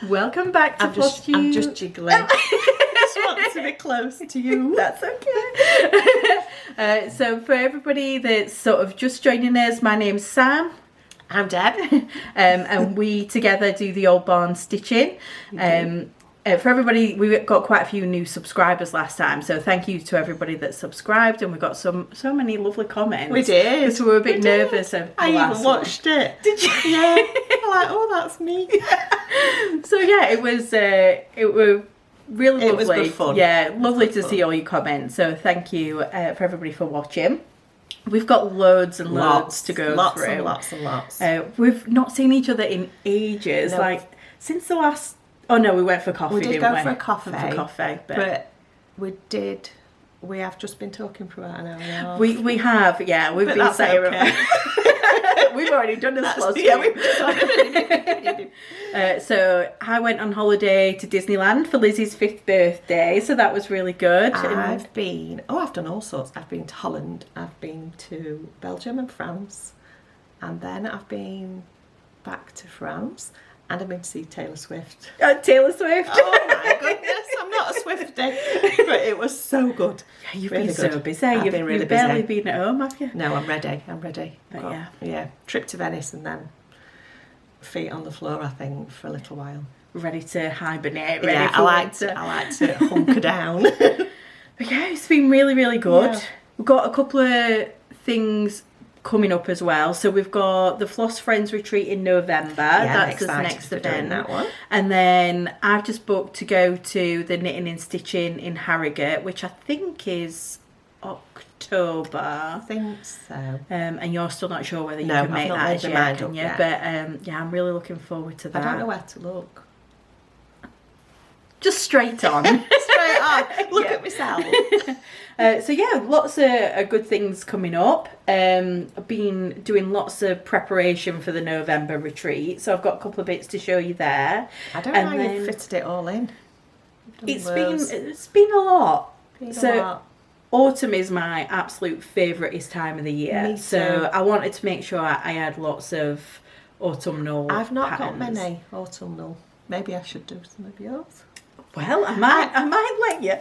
Welcome back to Flosstube. I'm just jiggling. I just want to be close to you. That's okay. So for everybody that's sort of just joining us, my name's Sam. I'm Deb. And we together do the Old Barn stitching. For everybody, we got quite a few new subscribers last time, so thank you to everybody that subscribed, and we got so many lovely comments. We did. Because we were a bit nervous of the I last even watched it. Did you? Yeah. I'm like, oh, that's me. So yeah, it was really lovely. It was good fun. Yeah, lovely to see all your comments. So thank you for everybody for watching. We've got loads and loads to go through. Lots and lots. We've not seen each other in ages. No. Like since the last. Oh no, we went for coffee. We did didn't go for a coffee. But we have just been talking for about an hour and a half. we have, yeah. We've But been that's saying okay. we've already done this. Yeah, we've done. So I went on holiday to Disneyland for Lizzie's 5th birthday, so that was really good. I've done all sorts. I've been to Holland, I've been to Belgium and France, and then I've been back to France, and I've been to see Taylor Swift. Taylor Swift. Oh my goodness, I'm not a Swiftie, but it was so good. Yeah, you've Really been so good. busy. I've You've been really you've barely busy. been at home, have you? No, I'm ready. But Yeah, trip to Venice and then feet on the floor, I think, for a little while. Ready to hibernate. Yeah, for I like winter. to hunker down. But yeah, it's been really, really good. Yeah. We've got a couple of things coming up as well. So we've got the Floss Friends Retreat in November. That's the next event. That one. And then I've just booked to go to the Knitting and Stitching in Harrogate, which I think is October. I think so. And you're still not sure whether you No, can make I've not that made as my yet, mind can up you? yet. But yeah, I'm really looking forward to I that. don't know where to look. Just straight on. Straight on. Look Yeah. at myself. So yeah, lots of good things coming up. I've been doing lots of preparation for the November retreat, so I've got a couple of bits to show you there. I don't know And how then you fitted it all in. It's been a lot. Been a So lot. autumn is my absolute favouriteest time of the year. Me So too. I wanted to make sure I had lots of autumnal I've not patterns. got many autumnal. Maybe I should do some of yours. Well, I might let you.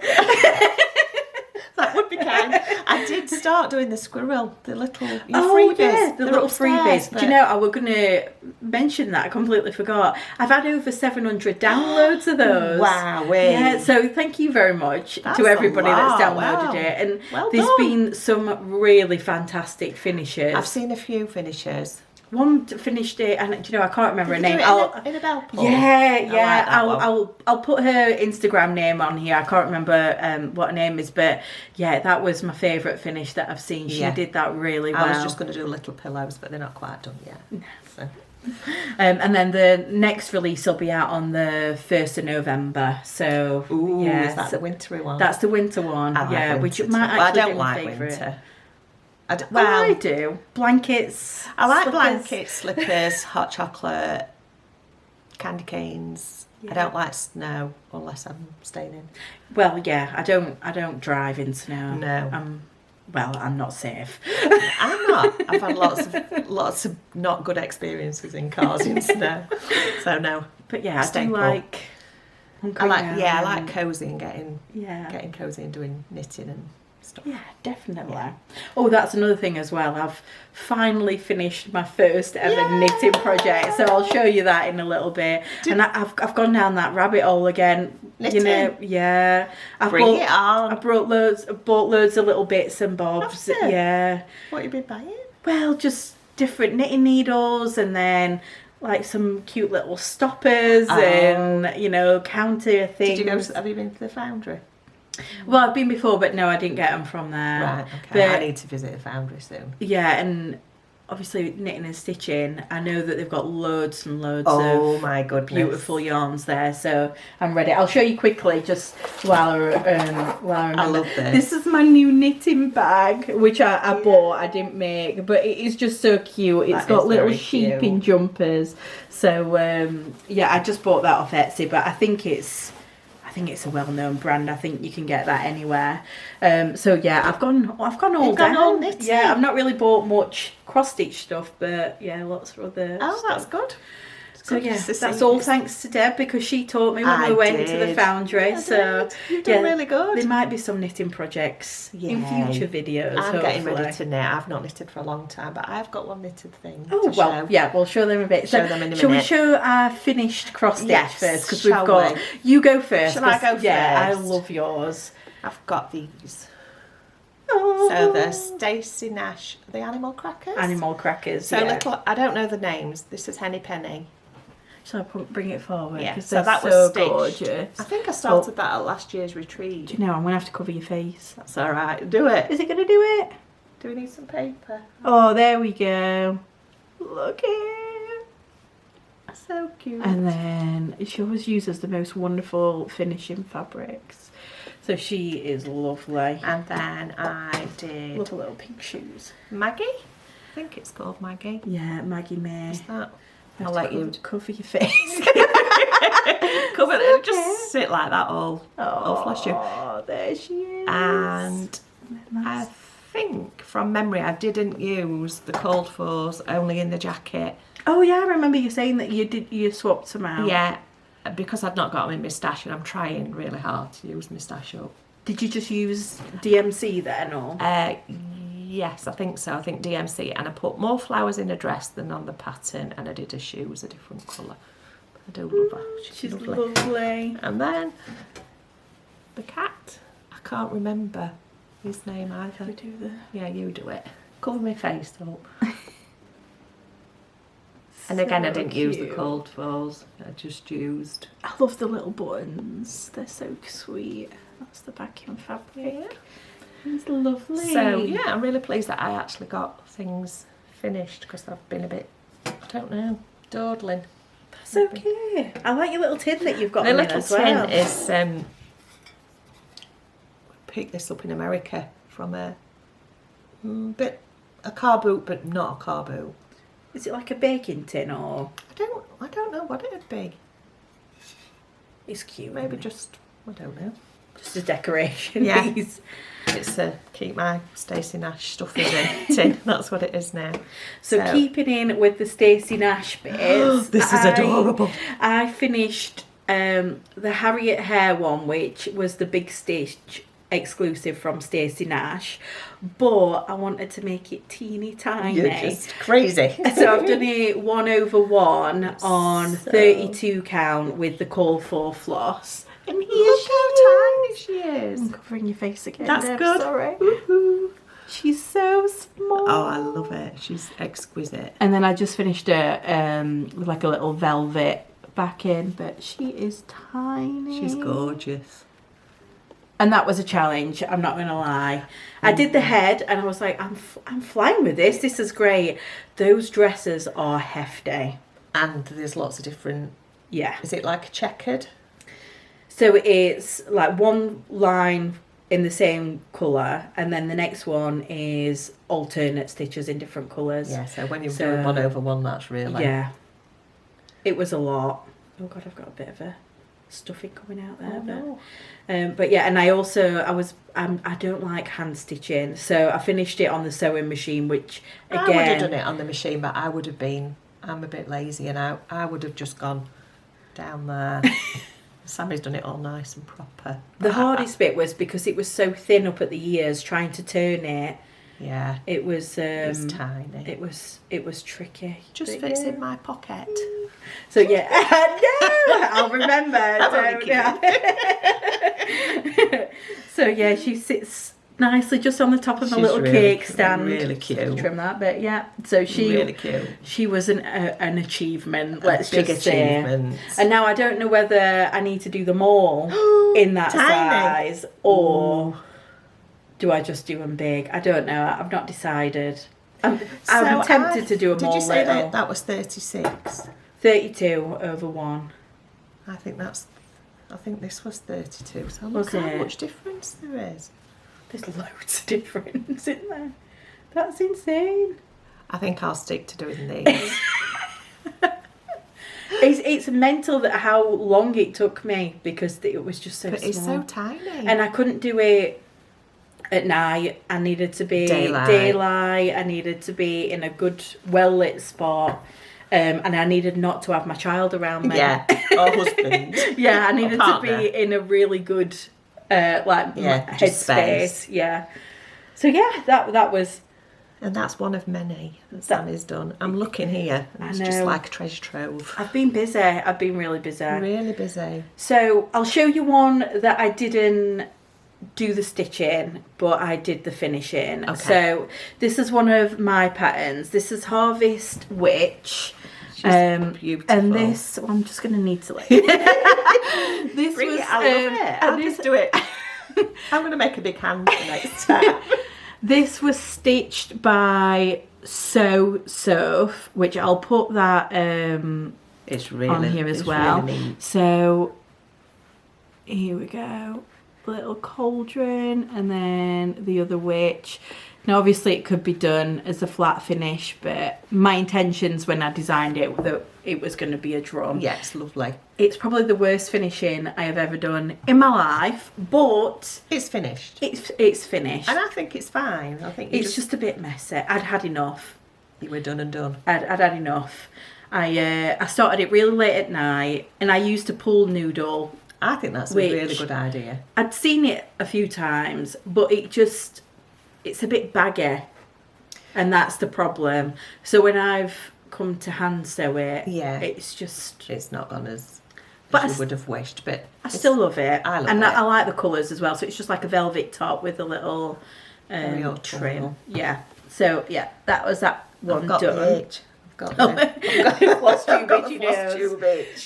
That would be kind. I did start doing the squirrel, the little freebies. Yeah, the They're little upstairs, freebies. but- Do you know, I was going to mention that. I completely forgot. I've had over 700 downloads of those. Wow. Yeah, so thank you very much That's to everybody a lot, that's downloaded wow. it. And Well there's done. been some really fantastic finishes. I've seen a few finishers. One finished it, and do you know, I can't remember her Did you name. do it in a bell pull? Yeah, like that one. I'll put her Instagram name on here. I can't remember what her name is, but yeah, that was my favourite finish that I've seen. She Yeah. did that really well. I was just going to do little pillows, but they're not quite done yet. So. And then the next release will be out on the 1st of November. So Ooh, yeah, is that the wintry one? That's the winter one. I like yeah, which winter might too. Well, I actually don't be my like favourite. winter. Well, I do. Blankets. I like slippers. blankets, slippers, hot chocolate, candy canes. Yeah. I don't like snow unless I'm staying in. Well, yeah, I don't drive in snow. No. I'm not safe. I'm not. I've had lots of not good experiences in cars in snow. So no. But yeah, I Stay do put. like. I like cosy and getting cosy and doing knitting and stuff. Yeah, definitely. Yeah. Oh, that's another thing as well. I've finally finished my first ever knitting project, so I'll show you that in a little bit. And I've gone down that rabbit hole again. Knitting? You know, yeah. Bring it on. I bought loads of little bits and bobs. Have you? Yeah. What you been buying? Well, just different knitting needles, and then like some cute little stoppers and counter things. Have you been to the foundry? Well, I've been before, but no, I didn't get them from there. Right, okay. But, I need to visit the foundry soon. yeah, and obviously knitting and stitching, I know that they've got loads and loads Oh of my goodness. beautiful yarns there, so I'm ready. I'll show you quickly just while I remember. I love this. This is my new knitting bag, which I bought, I didn't make, but it is just so cute. It's That got is little very sheep in cute. jumpers. So yeah, I just bought that off Etsy, but I think it's a well-known brand. I think you can get that anywhere. So yeah, I've gone all You've down. gone all knitting? Yeah, I've not really bought much cross-stitch stuff, but yeah, lots of other Oh, stuff. that's good. So good yeah, to that's see all this. thanks to Deb, because she taught me when I we went to the did. foundry. I So did. You've done really good. there might be some knitting projects in Yay. future videos. I'm getting ready hopefully. to knit. I've not knitted for a long time, but I've got one knitted thing Oh, to well, show. yeah, we'll show them a bit. Show them in a Shall we minute. show our finished cross stitch Yes, first? Because we've shall got... we? You go first. Shall I 'cause, go Yeah, I first? love yours. I've got these. Oh. So the Stacey Nash, the animal crackers. Animal crackers, So yeah. little, I don't know the names. This is Henny Penny. Shall I bring it forward? Yeah, 'Cause so they're that was so stitched. gorgeous. I think I started that at last year's retreat. Do you know, I'm going to have to cover your face. That's all right. Do it. Is it going to do it? Do we need some paper? Oh, there we go. Look it. So cute. And then she always uses the most wonderful finishing fabrics. So she is lovely. And then I did Love her little pink shoes. Maggie. I think it's called Maggie. Yeah, Maggie May. Is that? I'll I'll let you cover your face. cover it. okay. Just sit like that all Flosstube. Oh, there she is. And I think from memory I didn't use the cold fours, only in the jacket. Oh yeah, I remember you saying that you swapped them out. Yeah, because I'd not got them in my stash, and I'm trying really hard to use my stash up. Did you just use DMC then, or? Yes, I think so. I think DMC, and I put more flowers in a dress than on the pattern, and I did a shoe as a different colour. I do love her. She's lovely. And then the cat, I can't remember his name either. We do the... Yeah, you do it. Cover my face up. And again, I didn't use the cute. cold fours. I just used. I love the little buttons. They're so sweet. That's the backing fabric. Yeah. It's lovely. So yeah, I'm really pleased that I actually got things finished, because I've been a bit, I don't know, dawdling. That's okay. I like your little tin that you've got The on little as well. tin is picked this up in America from a car boot, but not a car boot. Is it like a baking tin, or? I don't know what it'd be. It's cute. Maybe isn't it? just, I don't know. Just a decoration Yeah. piece. It's keep my Stacey Nash stuff in the tin. That's what it is now. So keeping in with the Stacey Nash bits. This is adorable. I finished the Harriet Hare one, which was the big stitch exclusive from Stacey Nash, but I wanted to make it teeny tiny. You're just crazy. So I've done it 1/1 on 32 count with the call for floss. And here Look she how is. tiny she is. I'm covering your face again. That's Deb, good. Sorry. Woohoo. She's so small. Oh, I love it. She's exquisite. And then I just finished it with like a little velvet backing, but she is tiny. She's gorgeous. And that was a challenge, I'm not going to lie. I did the head and I was like, I'm flying with this. This is great. Those dresses are hefty. And there's lots of different... Yeah. Is it like checkered? So it's like one line in the same colour, and then the next one is alternate stitches in different colours. Yeah, so when you're doing 1/1, that's really... Yeah. It was a lot. Oh God, I've got a bit of a stuffing coming out there. Oh, But yeah, and I don't like hand stitching, so I finished it on the sewing machine, which again... I would have done it on the machine, but I'm a bit lazy, and I would have just gone down there. Sammy's done it all nice and proper. The hardest bit was because it was so thin up at the ears, trying to turn it. Yeah. It was tiny. It was tricky. Just But fits yeah. in my pocket. So yeah, no, I'll remember. I'm only Yeah. So yeah, she sits nicely just on the top of a She's little really cake cute, stand. really cute. Trim that bit, yeah. So she Really cute. She was an achievement. Let's big just say. achievement. And now I don't know whether I need to do them all in that Tiny. size, or do I just do them big? I don't know. I've not decided. I'm tempted to do them all Did you say little. that was 36? 32/1. I think this was 32. So Was look how it? much difference there is. There's loads of difference in there. That's insane. I think I'll stick to doing these. It's mental that how long it took me, because it was just so But small. it's so tiny. And I couldn't do it at night. I needed to be Daylight. I needed to be in a good, well lit spot. and I needed not to have my child around me. Yeah, or husband. Yeah, I needed to partner. be in a really good just headspace. Yeah. So yeah, that was. And that's one of many that Sammy's done. I'm looking here, and it's just like a treasure trove. I've been busy. I've been really busy. Really busy. So I'll show you one that I didn't do the stitching, but I did the finishing. Okay. So this is one of my patterns. This is Harvest Witch. Beautiful. And this, I'm just going to need to this Bring was, it, I love it. I'll just do it. I'm going to make a big hand for next time. This was stitched by Soph, which I'll put that it's really on here as well. Really neat. So here we go. Little cauldron, and then the other witch. Now obviously it could be done as a flat finish, but my intentions when I designed it were that it was going to be a drum. Yeah, it's lovely. It's probably the worst finishing I have ever done in my life, but it's finished. It's finished, and I think it's fine. I think it's just a bit messy. I'd had enough. You were done and done. I'd had enough. I started it really late at night, and I used a pool noodle. I think that's a really good idea. I'd seen it a few times, but it's a bit baggy, and that's the problem. So when I've come to hand sew it, it's not gone as you would have wished, but I still love it. I love it. I like the colours as well. So it's just like a velvet top with a little trim. Yeah. So yeah, that was that one done. I've got Flosstube itch.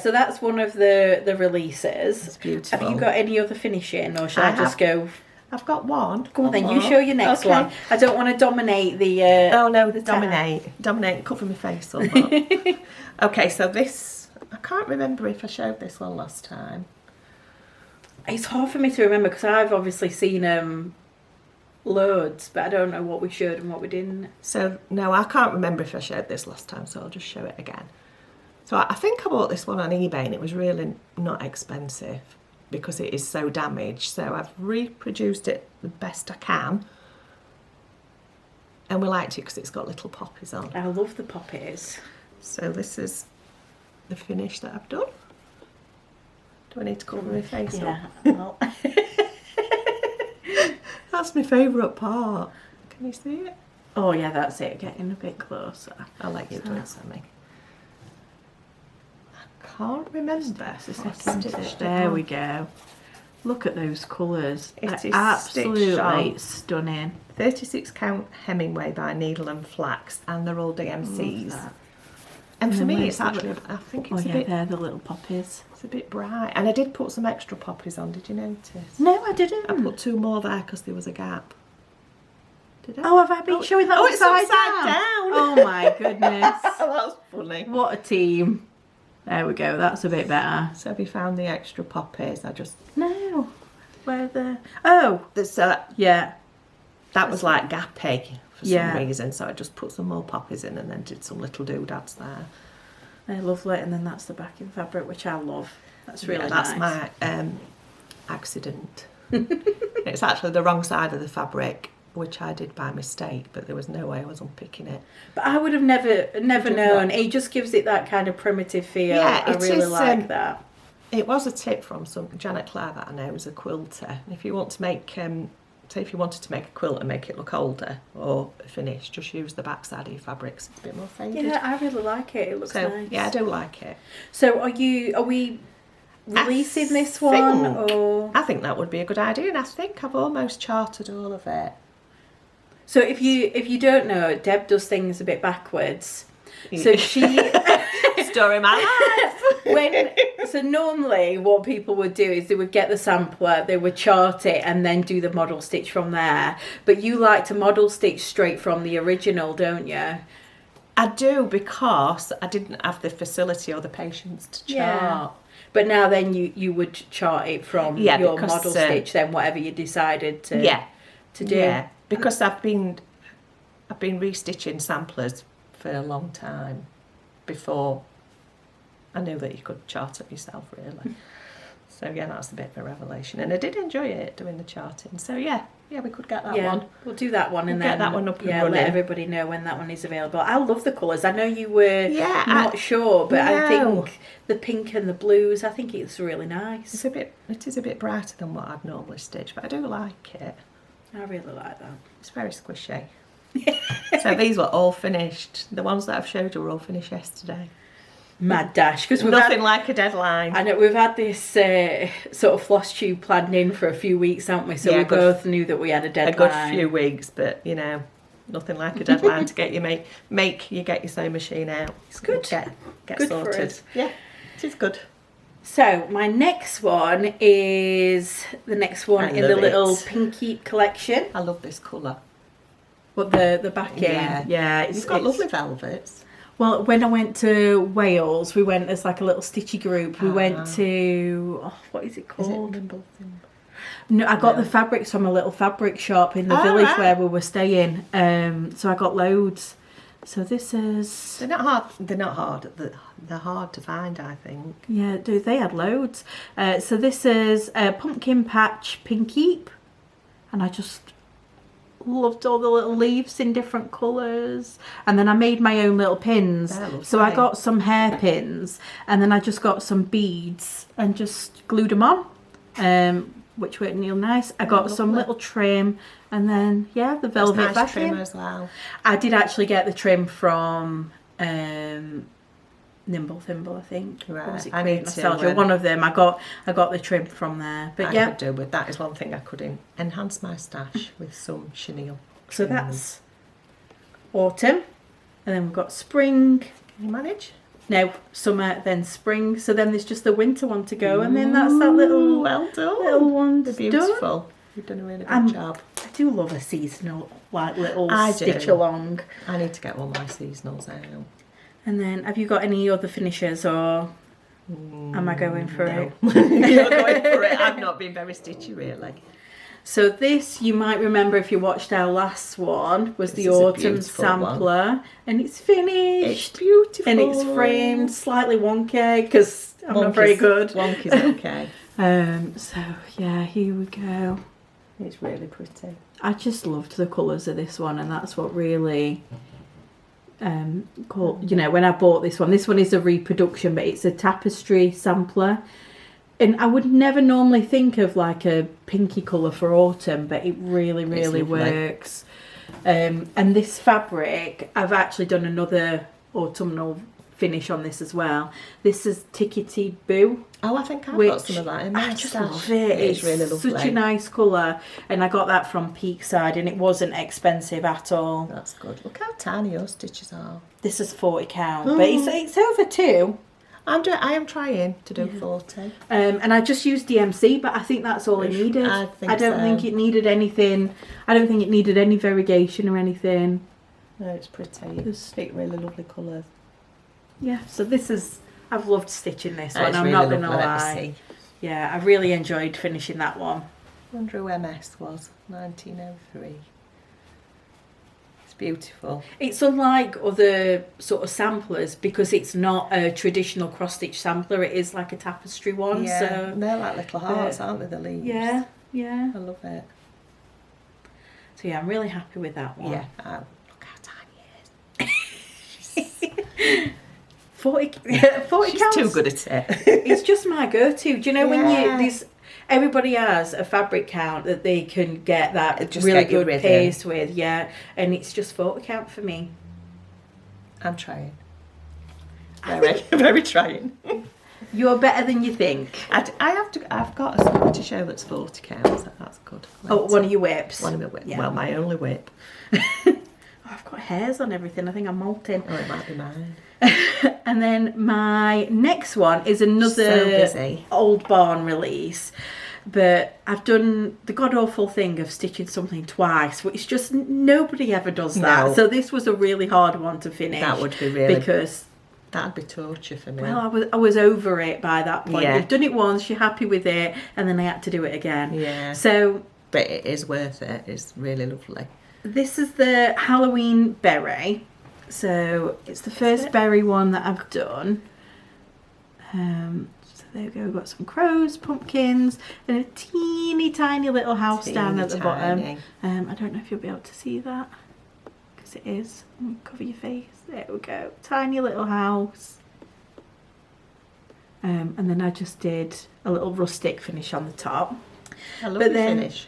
So that's one of the releases. It's beautiful. Have you got any other finishing, or shall I just go? I've got one. Go on then, you show your next one. I don't want to dominate the... oh no, dominate, cover my face up. Okay, so this, I can't remember if I showed this one last time. It's hard for me to remember because I've obviously seen loads, but I don't know what we showed and what we didn't. So no, I can't remember if I showed this last time, so I'll just show it again. So I think I bought this one on eBay and it was really not expensive, because it is so damaged. So I've reproduced it the best I can, and we liked it because it's got little poppies on. I love the poppies. So this is the finish that I've done. Do I need to cover my face up? Well. That's my favourite part. Can you see it? Oh yeah, that's it, getting a bit closer. I'll let you do it, Sammy. Can't remember. There we go. Look at those colours. It is absolutely stunning. 36 count Hemingway by Needle and Flax, and they're all DMCs. And for me, it's actually, I think it's a bit... they're the little poppies. It's a bit bright. And I did put some extra poppies on, did you notice? No, I didn't. I put 2 more there because there was a gap. Did I? Oh, have I been showing that upside down? Oh my goodness. That's funny. What a team. There we go, that's a bit better. So have you found the extra poppies? No. Where the... Oh! There's yeah. That was like gappy for some reason, so I just put some more poppies in and then did some little doodads there. They're lovely, and then that's the backing fabric, which I love. That's really nice. That's my accident. It's actually the wrong side of the fabric, which I did by mistake, but there was no way I was unpicking it. But I would have never known. It just gives it that kind of primitive feel. Yeah, I really like that. It was a tip from Janet Clare that I know is a quilter. If you want to make, say if you wanted to make a quilt and make it look older or finished, just use the back side of your fabrics. It's a bit more faded. Yeah, I really like it. It looks nice. Yeah, I do like it. So are we releasing this one? Or? I think that would be a good idea, and I think I've almost charted all of it. So if you don't know, Deb does things a bit backwards. So she story of my life. So normally what people would do is they would get the sampler, they would chart it, and then do the model stitch from there. But you like to model stitch straight from the original, don't you? I do, because I didn't have the facility or the patience to chart. Yeah. But now then you would chart it from your model stitch, then whatever you decided to do. Yeah. Because I've been restitching samplers for a long time before I knew that you could chart it yourself, really. So yeah, that's a bit of a revelation, and I did enjoy it doing the charting. So yeah, Yeah, we could get that Yeah, one. we'll do that one and We'll then get that one up and let running. everybody know when that one is available. I love the colours. I know you were Yeah, not sure, but I No. think the pink and the blues, I think it's really nice. It is a bit brighter than what I'd normally stitch, but I do like it. I really like that. It's very squishy. So these were all finished. The ones that I've showed you were all finished yesterday. Mad dash, because Nothing like a deadline. I know we've had this sort of Flosstube planned in for a few weeks, haven't we? So Yeah, we both knew that we had a A deadline. good few weeks, but you know, nothing like a deadline to get you make you get your sewing machine out. It's good. Get Good for sorted. us. Yeah, it is good. So my next one is the next one I in the love little it. Pink Keep collection. I love this colour. What the back end? Yeah, It's got lovely velvets. Well, when I went to Wales, we went as like a little stitchy group. We went Ah. to what is it Is it called? nimble thing? No, I got No. the fabrics from a little fabric shop in the Oh, village right. where we were staying. So I got loads. So this is They're not hard. They're hard to find, I think. yeah, dude, they had loads. So this is pumpkin patch Pink Keep, and I just loved all the little leaves in different colours. And then I made my own little pins. They're lovely. So I got some hairpins, and then I just got some beads and just glued them on, which were real nice. I got some lovely. little trim, and then yeah, the velvet That's nice backing. trim as well. I did actually get the trim from Nimble Thimble, I think. Right, Or was it I Create need to, Nostalgia? One of them. I got the trim from there. But I yeah, could do with that. Is one thing I could enhance my stash with some chenille. so trims. that's autumn, and then we've got spring. Can you manage? No, summer, then spring. So then there's just the winter one to go, and then that's that little Well done. little one's They're done. beautiful. You've done a really good job. I do love a seasonal, like little I do. stitch along. I need to get all my seasonals out. And then, have you got any other finishes, or am I going for it? You're going for it. I've not been very stitchy really. So this, you might remember if you watched our last one, was This the is a autumn beautiful sampler, and it's finished. It's beautiful. And it's framed, slightly wonky because I'm not very good. Wonky's okay. So yeah, here we go. It's really pretty. I just loved the colours of this one, and that's what really called, you know, when I bought this one is a reproduction, but it's a tapestry sampler, and I would never normally think of like a pinky colour for autumn, but it really lovely. works. And this fabric, I've actually done another autumnal finish on this as well. This is Tickety Boo. Oh, I think I've Which got some of that in my I just stash. love it. It's really lovely. Such a nice colour, and I got that from Peakside, and it wasn't expensive at all. That's good. Look how tiny your stitches are. This is 40 count, but it's over 2. I am trying to do 40. And I just used DMC, but I think that's all I needed. I think don't so. think it needed anything. I don't think it needed any variegation or anything. No, it's pretty. Just- It's really lovely colours. Yeah. So this is. I've loved stitching this one. It's I'm really not gonna lovely. Let me lie. see. Yeah, I really enjoyed finishing that one. I wonder who MS was. 1903. It's beautiful. It's unlike other sort of samplers because it's not a traditional cross stitch sampler. It is like a tapestry one. Yeah, So they're like little hearts, aren't they? The leaves. yeah. I love it. So yeah, I'm really happy with that one. Yeah. Look how tiny it is. 40 She's counts. too good at it. It's just my go-to. Do you know when Yeah. everybody has a fabric count that they can get that Just really get your good rhythm. pace with, yeah, and it's just 40 count for me. I'm trying. Very trying. You're better than you think. I've got a square to show that's 40 counts. So that's good. Oh, one of your whips. One of my whip. Yeah. Well, my only whip. Oh, I've got hairs on everything. I think I'm molting. Oh, it might be mine. And then my next one is another So busy. Old Barn release. But I've done the god-awful thing of stitching something twice, which just nobody ever does that. No. So this was a really hard one to finish. That would be really... Because, That'd be torture for me. well, I was over it by that point. Yeah. You've done it once, you're happy with it, and then I had to do it again. Yeah. So But it is worth it. It's really lovely. this is the Halloween berry. So it's the first berry one that I've done. So there we go. We've got some crows, pumpkins, and a teeny tiny little house down at the bottom. I don't know if you'll be able to see that, because it is. Cover your face. There we go. Tiny little house. And then I just did a little rustic finish on the top. I love the finish.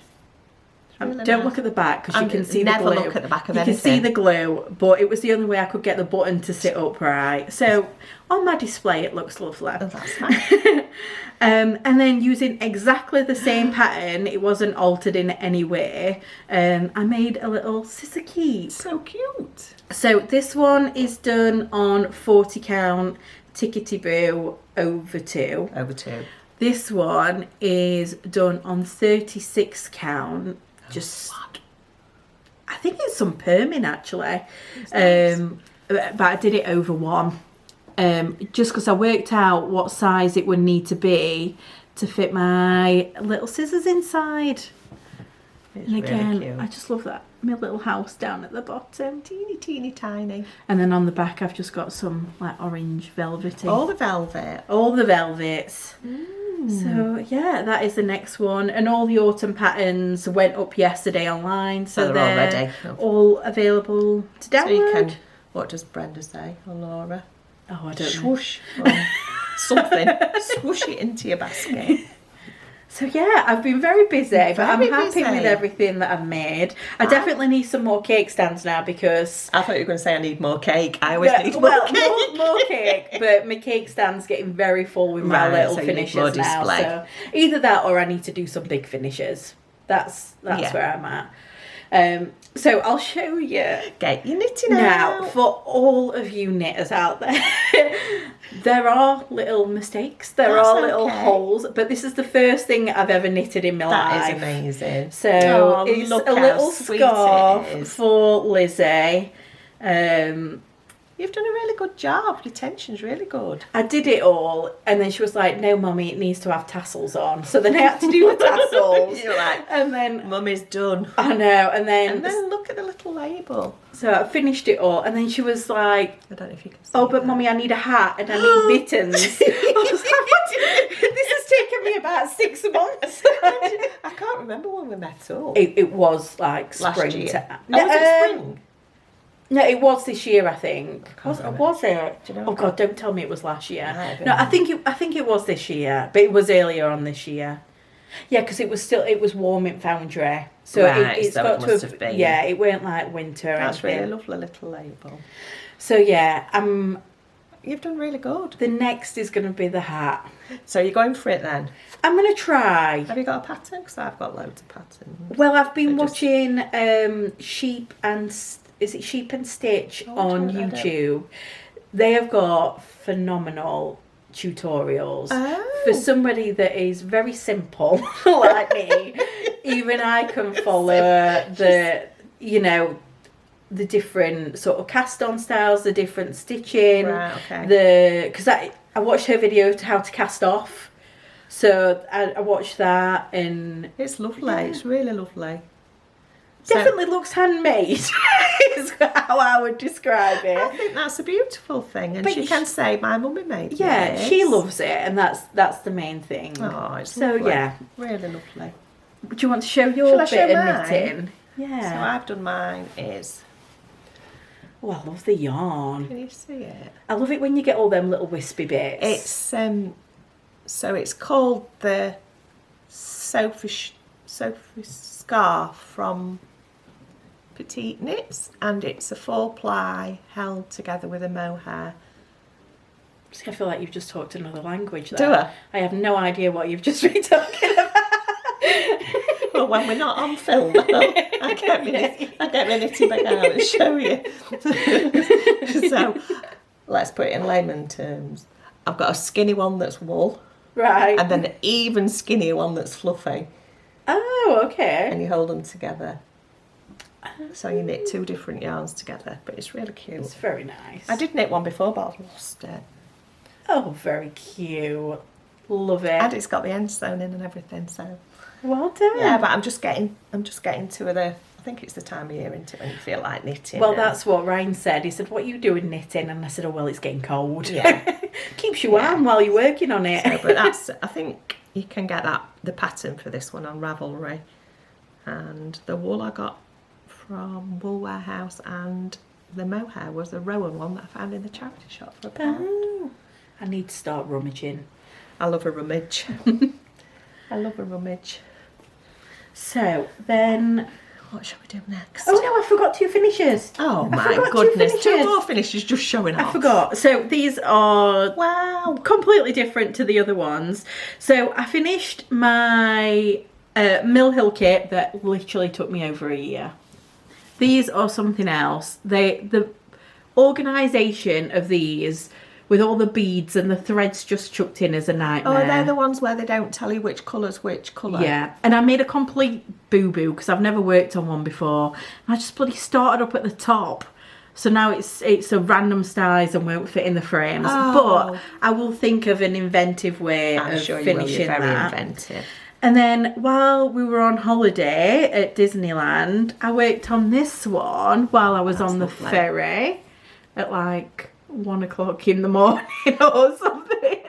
Really don't look at the back because you can see the glue. Never look at the back of anything. You can see the glue, but it was the only way I could get the button to sit upright. So on my display, it looks lovely. Oh, that's nice. And then using exactly the same pattern, it wasn't altered in any way. I made a little scissor keep. So cute. So this one is done on 40 count tickety boo over 2. Over 2. This one is done on 36 count. Just, I think it's some perming actually, but I did it over 1, just because I worked out what size it would need to be to fit my little scissors inside. It's and again, really cute. I just love that. My little house down at the bottom. Teeny tiny. And then on the back I've just got some like orange velvety. All the velvet. All the velvets. So yeah, that is the next one, and all the autumn patterns went up yesterday online, so they're all ready. All available to download. So you can. What does Brenda say, or Laura? Oh, I don't know. Swoosh or something. Swoosh it into your basket. So yeah, I've been very busy, but I'm Very happy busy. with everything that I've made. I definitely need some more cake stands now because I thought you were going to say I need more cake. I always need more cake. more cake, but my cake stand's getting very full with my Right, little so you need finishes more now. display. So either that or I need to do some big finishes. That's Yeah. where I'm at. So I'll show you Get your knitting now out. for all of you knitters out there. There are little mistakes, there That's are little okay. holes, but this is the first thing I've ever knitted in my life. That is amazing. So Oh, it's look a how little sweet scarf it is. for Lizzie. You've done a really good job. Your tension's really good. I did it all, and then she was like, "No, mummy, it needs to have tassels on." So then I had to do the tassels. You're like, and then Mummy's done. I know, and then Look at the little label. so I finished it all, and then she was like, I don't know if you can see "Oh, but that. mummy, I need a hat and I need mittens." I was like, "What? This has taken me about 6 months." I can't remember when we met up. It was like Last spring. year. No, Was it spring? No, it was this year, I think. Was remember. it? Do you know Oh what? God, don't tell me it was last year. Might have No, been. I think it was this year, but it was earlier on this year. Yeah, because it was warm in Foundry, so Right, it's so got it to must have have been. Yeah, it weren't like winter. Or That's anything. really lovely little label. So yeah, You've done really good. the next is going to be the hat. So you're going for it then? I'm going to try. Have you got a pattern? Because I've got loads of patterns. Well, I've been I just- watching Sheep and Stitch Oh, on I don't- YouTube. They have got phenomenal tutorials. Oh. For somebody that is very simple like me, even I can follow the different sort of cast on styles, the different stitching. Right, okay. Because I watched her video to how to cast off. So I watched that, and It's lovely. Yeah. It's really lovely. definitely looks handmade is how I would describe I it. think that's a beautiful thing, and But she can say, "My mummy made Yeah, this." she loves it, and that's the main thing. Oh, it's So lovely. yeah, Really lovely. do you want to show your Shall I bit show of mine? knitting? So Yeah. I've done mine is. Oh, I love the yarn. Can you see it? I love it when you get all them little wispy bits. It's so it's called the Sophie scarf from Petite Knits, and it's a 4-ply held together with a mohair. See, I feel like you've just talked another language there. Do I? I have no idea what you've just been talking about. Well, when we're not on film, I get my knitting bag out and show you. So let's put it in layman terms. I've got a skinny one that's wool, Right. and then an even skinnier one that's fluffy, Oh, okay. and you hold them together. So you knit 2 different yarns together, but it's really cute. It's very nice. I did knit one before, but I've lost it. Oh, very cute. Love it. And it's got the end sewn in and everything. So Well done. yeah, but I'm just getting to the. I think it's the time of year, isn't it, when you feel like knitting. Well, that's what Ryan said. He said, what are you doing knitting? And I said, oh, well, it's getting cold. Yeah. Keeps you warm while you're working on it. So, but that's, I think you can get the pattern for this one on Ravelry. And the wool I got from Wool Warehouse, and the mohair was a Rowan one that I found in the charity shop for £1. Oh, I need to start rummaging. I love a rummage. I love a rummage. So then, what shall we do next? oh no, I forgot 2 finishes. Oh I my forgot goodness, 2 2 finishes. more finishes just showing off. I forgot. So these are Wow. completely different to the other ones. So I finished my Mill Hill kit that literally took me over a year. These are something else. The organisation of these, with all the beads and the threads just chucked in, is a nightmare. Oh, they're the ones where they don't tell you which colour's which colour. Yeah, and I made a complete boo-boo because I've never worked on one before. And I just bloody started up at the top. So now it's a random size and won't fit in the frames. Oh. But I will think of an inventive way I'm of sure you will. finishing You're very that. inventive. And then while we were on holiday at Disneyland, I worked on this one while I was on the lovely. ferry at like 1 o'clock in the morning or something.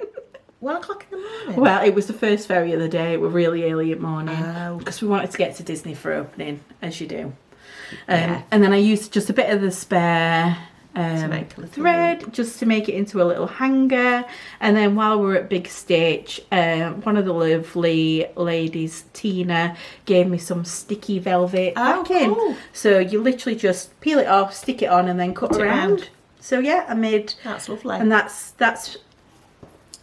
1 o'clock in the morning? Well, it was the first ferry of the day. It was really early in the morning Oh. because we wanted to get to Disney for opening, as you do. Yeah. And then I used just a bit of the spare make a little thread just to make it into a little hanger. And then while we were at Big Stitch, one of the lovely ladies, Tina, gave me some sticky velvet backing. cool. So you literally just peel it off, stick it on, and then cut Cut it around. round. So yeah, I made. That's lovely. And that's.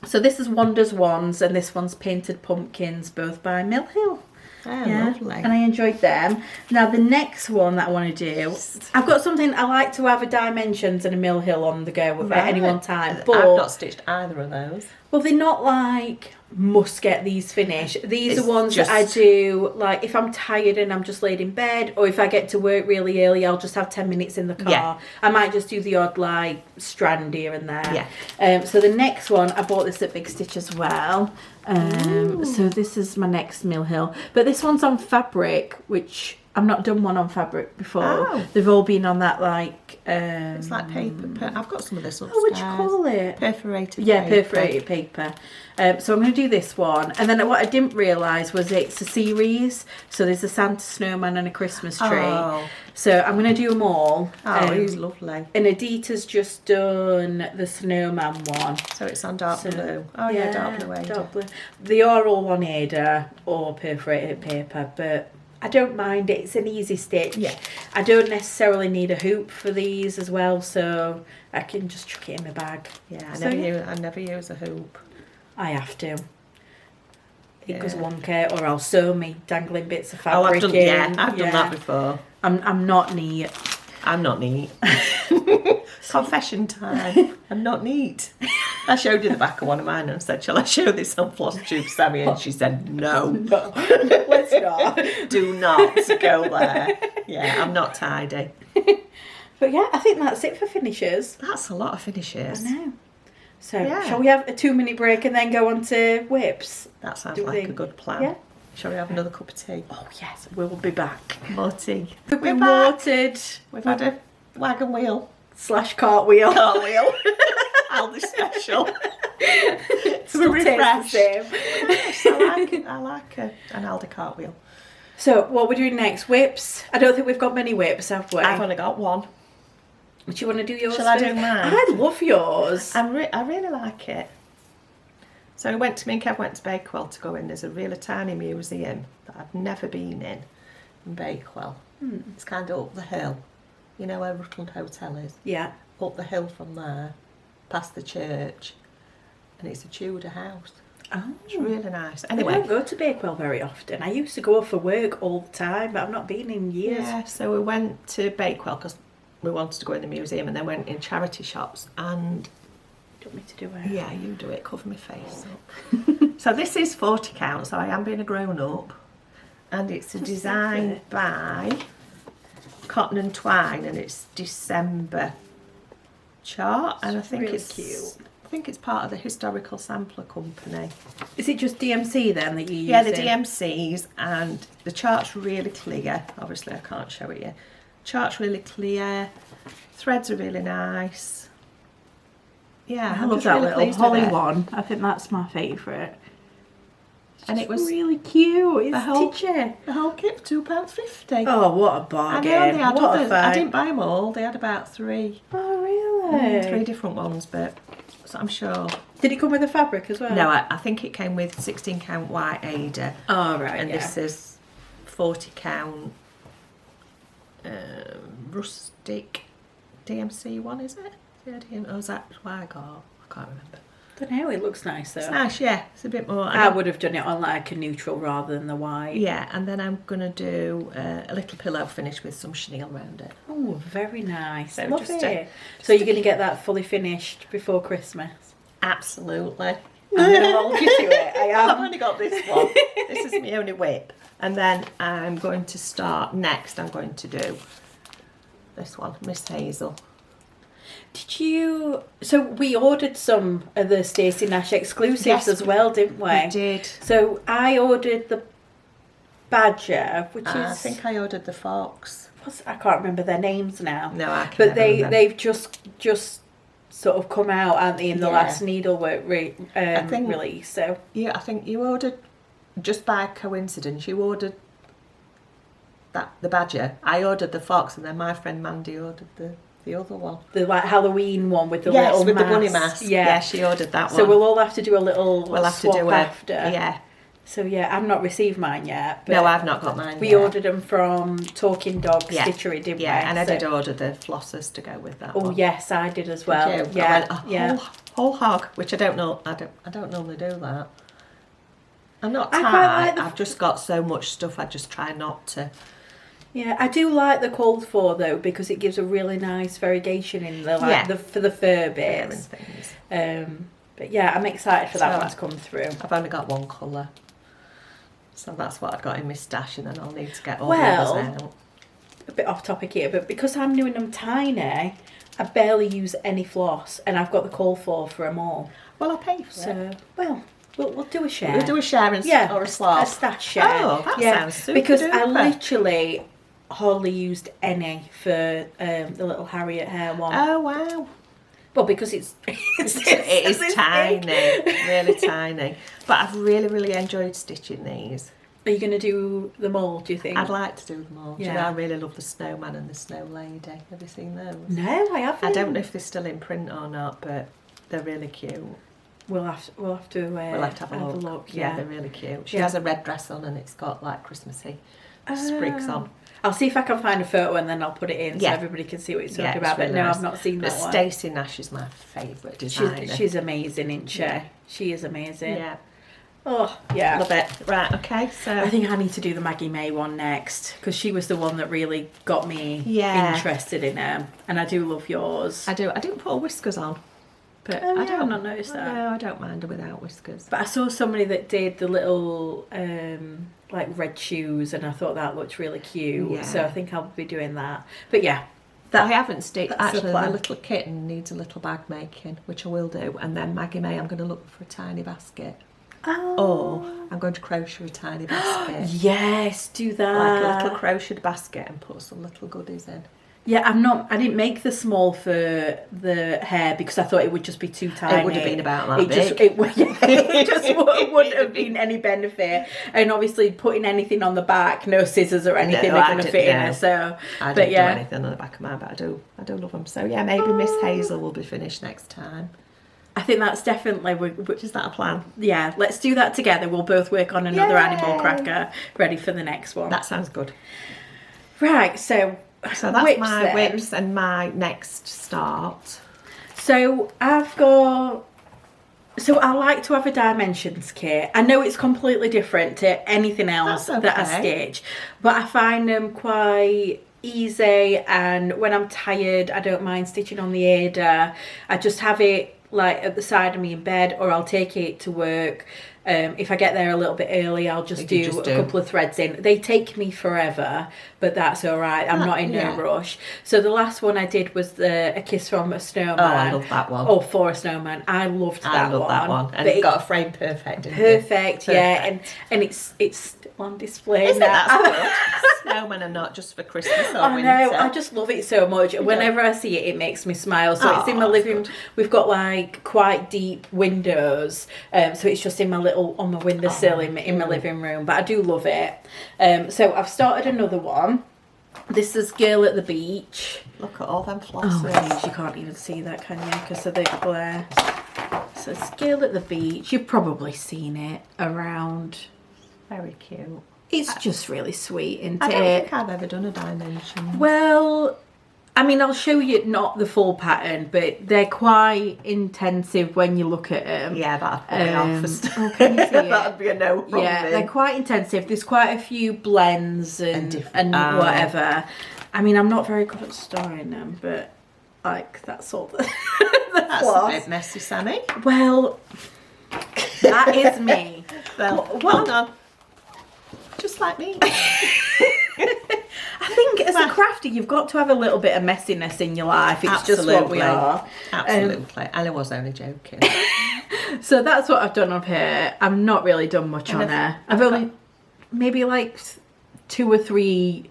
So this is Wanda's Wands, and this one's Painted Pumpkins, both by Mill Hill. Oh, Yeah, lovely. and I enjoyed them. Now the next one that I want to do, I've got something. I like to have a Dimensions and a Mill Hill on the go at any one time. But I've not stitched either of those. well, they're not like must get these finished. These It's are ones just- that I do like if I'm tired and I'm just laid in bed, or if I get to work really early, I'll just have 10 minutes in the car. Yeah. I might just do the odd like strand here and there. Yeah. So the next one, I bought this at Big Stitch as well. So this is my next Mill Hill, but this one's on fabric, which I've not done one on fabric before. Oh. They've all been on that like. It's like paper. I've got some of this upstairs. Oh, what do you call it? Perforated Yeah, paper. perforated paper. So I'm going to do this one. And then what I didn't realise was it's a series. So there's a Santa snowman and a Christmas tree. Oh, So I'm going to do them all. he's lovely. And Adita's just done the snowman one. So it's on dark So, blue. Oh yeah, dark blue. Ada. Dark blue. They are all on Ada or perforated paper, but I don't mind it. It's an easy stitch. Yeah. I don't necessarily need a hoop for these as well, so I can just chuck it in my bag. Yeah, So, I never use a hoop. I have to. It goes Yeah. wonky, or I'll sew me dangling bits of Oh, fabric I've done. in. Yeah, I've done that before. I'm not neat. I'm not neat. Confession time. I'm not neat. I showed you the back of one of mine and said, "Shall I show this on Flosstube, Sammy?" And she said, "No, No, let's not. do not go there." Yeah, I'm not tidy. But yeah, I think that's it for finishers. That's a lot of finishes. I know. So Yeah. shall we have a 2-minute break and then go on to whips? That sounds Do you like a think? good plan. Yeah. Shall we have another cup of tea? Oh yes, we will be back. More tea. We've been back. watered We've had a wagon wheel. / cartwheel. Cartwheel. Aldi special. Still We're tastes the refreshed. same. I like an Aldi cartwheel. So what we're doing next? Whips. I don't think we've got many whips, have we? I've only got one. Do you want to do yours? Shall I do first? mine? I love yours. I really like it. So me and Kev went to Bakewell to go in. There's a really tiny museum that I've never been in Bakewell. It's kind of up the hill. You know where Rutland Hotel is? Yeah. Up the hill from there, past the church. And it's a Tudor house. Oh. It's really nice. I Anyway, don't go to Bakewell very often. I used to go for work all the time, but I've not been in years. yeah, so we went to Bakewell because we wanted to go in the museum and then went in charity shops and Do you want me to do it? yeah, you do it, cover my face up. So this is 40 count, so I am being a grown up. And it's a design lovely. by Cotton and Twine and it's December chart and I think really it's cute. I think it's part of the Historical Sampler Company. Is it just DMC then that you use? Yeah, the DMCs, and the chart's really clear. Obviously, I can't show it yet. Chart's really clear. Threads are really nice. Yeah, I love that little holly one. I think that's my favourite. And it was really cute. It's the whole kit for £2.50. Oh, what a bargain! I know they had what others. I didn't buy them all. They had about 3. Oh, really? 3 different ones, but so I'm sure. Did it come with the fabric as well? No, I think it came with 16 count white Ada. Oh, right. And this is 40 count rustic DMC one, is it? Oh, is that what I got? I can't remember. I don't know, it looks nice though. It's nice, yeah. It's a bit more. I would have done it on like a neutral rather than the white. Yeah, and then I'm going to do a little pillow finish with some chenille around it. Oh, very nice. So Love just it. So you're going to get that fully finished before Christmas? Absolutely. I'm going to hold you to it. I am. I've only got this one. This is my only whip. And then I'm going to start next. I'm going to do this one, Miss Hazel. Did you? So we ordered some of the Stacey Nash exclusives as well, didn't we? We did. So I ordered the Badger, which is. I think I ordered the Fox. I can't remember their names now. No, I can't. But they've just sort of come out, aren't they, in the last needlework release? So yeah, I think you ordered, just by coincidence, you ordered the Badger. I ordered the Fox, and then my friend Mandy ordered the other one. The like Halloween one with the little with mask. the bunny mask. Yeah, she ordered that one. So we'll all have to do a little swap after. Yeah. So yeah, I've not received mine yet. But no, I've not got mine. We ordered them from Talking Dog Stitchery, didn't we? Yeah, and I did order the flossers to go with that one. Oh yes, I did as well. Did you? Yeah, I went whole hog, which I don't know. I don't normally do that. I'm not tight. I've just got so much stuff. I just try not to. Yeah, I do like the called for though, because it gives a really nice variegation in the for the fur bits. But yeah, I'm excited for that one to come through. I've only got one colour, so that's what I've got in my stash, and then I'll need to get all the others out. A bit off topic here, but because I'm doing them tiny, I barely use any floss, and I've got the call for them all. Well, I'll pay for it. Well. We'll do a share. We'll do a share or a swap. A stash share. Oh, that sounds super Because duper. I literally hardly used any for the little Harriet hair one. Oh, wow. Well, because it is tiny, really tiny. But I've really, really enjoyed stitching these. Are you going to do them all, do you think? I'd like to do them all. Yeah. Do you know, I really love the snowman and the snow lady. Have you seen those? No, I haven't. I don't know if they're still in print or not, but they're really cute. We'll have to have a look. Yeah, they're really cute. She has a red dress on, and it's got like Christmassy sprigs on. I'll see if I can find a photo and then I'll put it in so everybody can see what you're talking about. Really but no, nice. I've not seen that one. Stacey Nash is my favourite designer. She's amazing, isn't she? Yeah. She is amazing. Yeah. Oh, yeah. Love it. Right, okay, so... I think I need to do the Maggie May one next, because she was the one that really got me interested in her. And I do love yours. I do. I didn't put her whiskers on. But I've not noticed that. No, I don't mind her without whiskers. But I saw somebody that did the little like red shoes, and I thought that looked really cute. Yeah. So I think I'll be doing that. But yeah, I haven't stitched. Actually, the little kitten needs a little bag making, which I will do. And then Maggie May, I'm going to look for a tiny basket. Oh. Or I'm going to crochet a tiny basket. Yes, do that. Like a little crocheted basket and put some little goodies in. Yeah, I didn't make the small for the hair because I thought it would just be too tiny. It would have been about that big. It just wouldn't have been any benefit. And obviously putting anything on the back, no scissors or anything are going to fit in it. So, I don't do anything on the back of mine, but I do love them. So yeah, maybe Miss Hazel will be finished next time. I think that's definitely... Is that a plan? Yeah, let's do that together. We'll both work on another animal cracker ready for the next one. That sounds good. Right, so that's my whips and my next start. So I like to have a dimensions kit. I know it's completely different to anything else that I stitch, but I find them quite easy, and when I'm tired I don't mind stitching on the Ada. I just have it like at the side of me in bed, or I'll take it to work. If I get there a little bit early, I'll just do a couple of threads in. They take me forever, but that's all right. I'm not in no rush. So the last one I did was A Kiss from a Snowman. Oh, I love that one. Oh, for a Snowman. I loved that one. that one. And it's got a frame perfect, didn't it? Perfect, yeah. And it's still on display Isn't now. That Snowmen are not just for Christmas or I winter. know, I just love it so much. Whenever I see it, it makes me smile. So it's in my living room. We've got like quite deep windows, so it's just in my on my windowsill in my living room. But I do love it. So I've started another one. This is Girl at the Beach. Look at all them flosses. Oh, geez, you can't even see that, can you? Because of the glare. So it's Girl at the Beach. You've probably seen it around. Very cute. It's just really sweet, isn't it? I don't think I've ever done a dimension. Well, I mean, I'll show you not the full pattern, but they're quite intensive when you look at them. Yeah, that'd put me off. Oh, can you see it? That'd be a no from Yeah, me. they're quite intensive. There's quite a few blends and whatever. I mean, I'm not very good at storing them, but like that's all. That's floss. a bit messy, Sammy. Well, that is me. Well, hold on. Just like me. I think as a crafter, you've got to have a little bit of messiness in your life. It's just what we are. Absolutely. And I was only joking. So that's what I've done up here. I've not really done much on her. I've only maybe like 2 or 3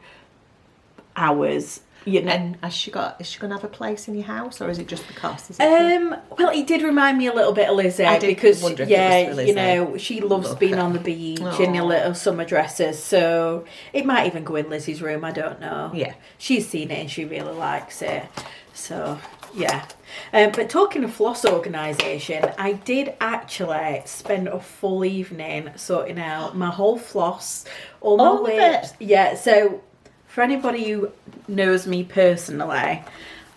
hours. You know. And is she going to have a place in your house, or is it just because? Well, it did remind me a little bit of Lizzie because wonder if it was for Lizzie. you know, she loves being on the beach in her little summer dresses. So it might even go in Lizzie's room. I don't know. Yeah, she's seen it and she really likes it. So yeah. But talking of floss organisation, I did actually spend a full evening sorting out my whole floss, all my whips. Yeah. So. For anybody who knows me personally,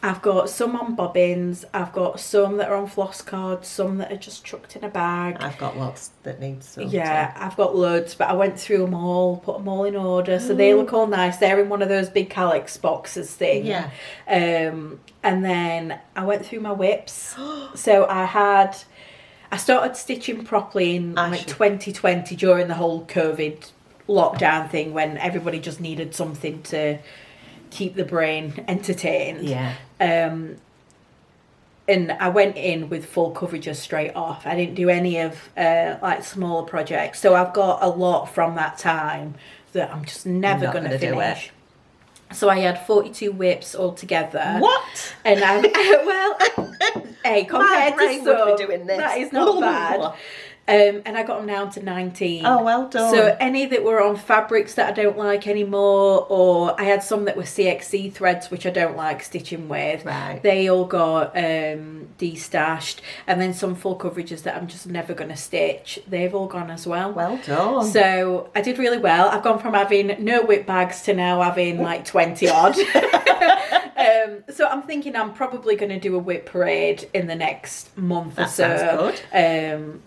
I've got some on bobbins, I've got some that are on floss cards, some that are just chucked in a bag. I've got lots that need sorting. Yeah, I've got loads, but I went through them all, put them all in order, so they look all nice. They're in one of those big calyx boxes thing. Yeah. And then I went through my whips. So I started stitching properly in like 2020 during the whole COVID lockdown thing when everybody just needed something to keep the brain entertained. Yeah. And I went in with full coverages straight off. I didn't do any of like smaller projects. So I've got a lot from that time that I'm just never going to finish. So I had 42 whips altogether. What? And hey, compared to some, doing this. That is not bad. And I got them down to 19. Oh, well done. So any that were on fabrics that I don't like anymore, or I had some that were CXC threads which I don't like stitching with. Right. They all got destashed, and then some full coverages that I'm just never going to stitch. They've all gone as well. Well done. So I did really well. I've gone from having no whip bags to now having like 20 odd. So I'm thinking I'm probably going to do a whip parade in the next month or so. That sounds good.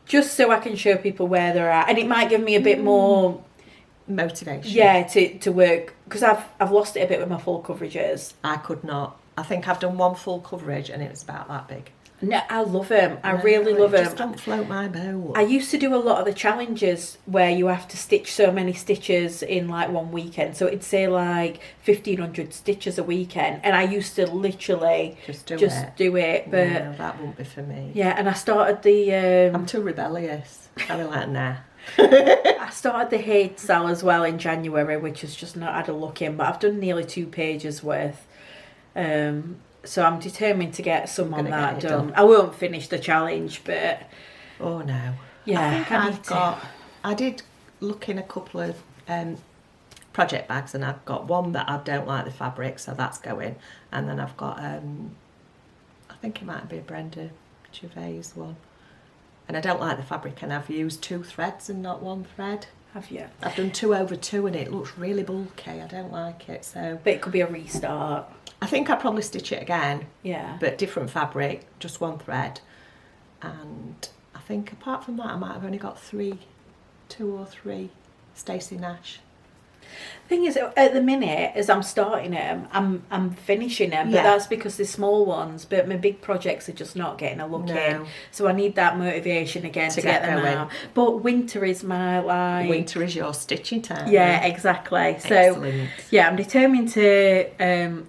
Just so I can show people where they're at, and it might give me a bit more motivation. Yeah, to work, because I've lost it a bit with my full coverages. I could not. I think I've done one full coverage and it was about that big. No, I love them. I really love them. Just don't float my boat. I used to do a lot of the challenges where you have to stitch so many stitches in like one weekend. So it'd say like 1,500 stitches a weekend, and I used to literally just do it. But no, that won't be for me. Yeah, and I started the. I'm too rebellious. I'm like nah. I started the hate sal as well in January, which has just not had a look in, but I've done nearly 2 pages worth. So I'm determined to get some on that done. I won't finish the challenge, but oh no, yeah, I did look in a couple of project bags, and I've got one that I don't like the fabric, so that's going, and then I've got I think it might be a Brenda Gervais one, and I don't like the fabric, and I've used 2 threads and not 1 thread. Have you? I've done 2 over 2 and it looks really bulky. I don't like it, so. But it could be a restart. I think I'd probably stitch it again. Yeah. But different fabric, just 1 thread. And I think apart from that, I might have only got 2 or 3 Stacey Nash Thing is, at the minute, as I'm starting them, I'm finishing them, but Yeah. that's because they're small ones. But my big projects are just not getting a look No. in, so I need that motivation again to get them going. out. But winter is my like. Winter is your stitching time. Yeah, exactly. So Excellent. yeah, I'm determined to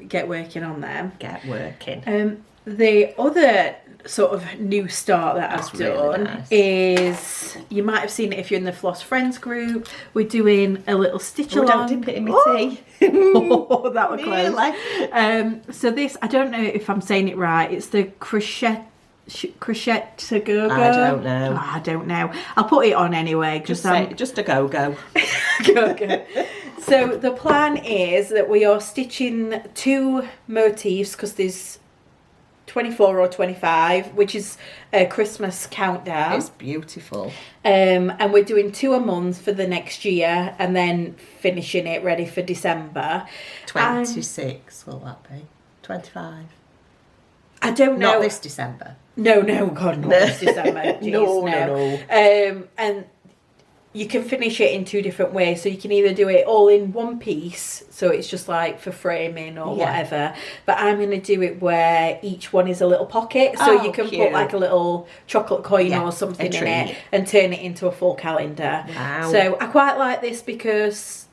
get working on them. Get working. The other sort of new start that That's I've really done nice. is, you might have seen it if you're in the Floss Friends group, we're doing a little stitch Oh, along. don't dip it in my tea. Oh, that was close. Really? So this, I don't know if I'm saying it right, it's the crochet to go. I don't know. Oh, I don't know. I'll put it on anyway because Just a go-go. go. So the plan is that we are stitching 2 motifs because there's 24 or 25, which is a Christmas countdown. It's beautiful. And we're doing 2 a month for the next year and then finishing it ready for December. 26 will that be? 25? I don't know. Not this December. No, God, not this December. Jeez, No. And you can finish it in 2 different ways. So you can either do it all in one piece, so it's just like for framing or whatever. But I'm going to do it where each one is a little pocket, so you can put like a little chocolate coin or something in it and turn it into a full calendar. Wow. So I quite like this because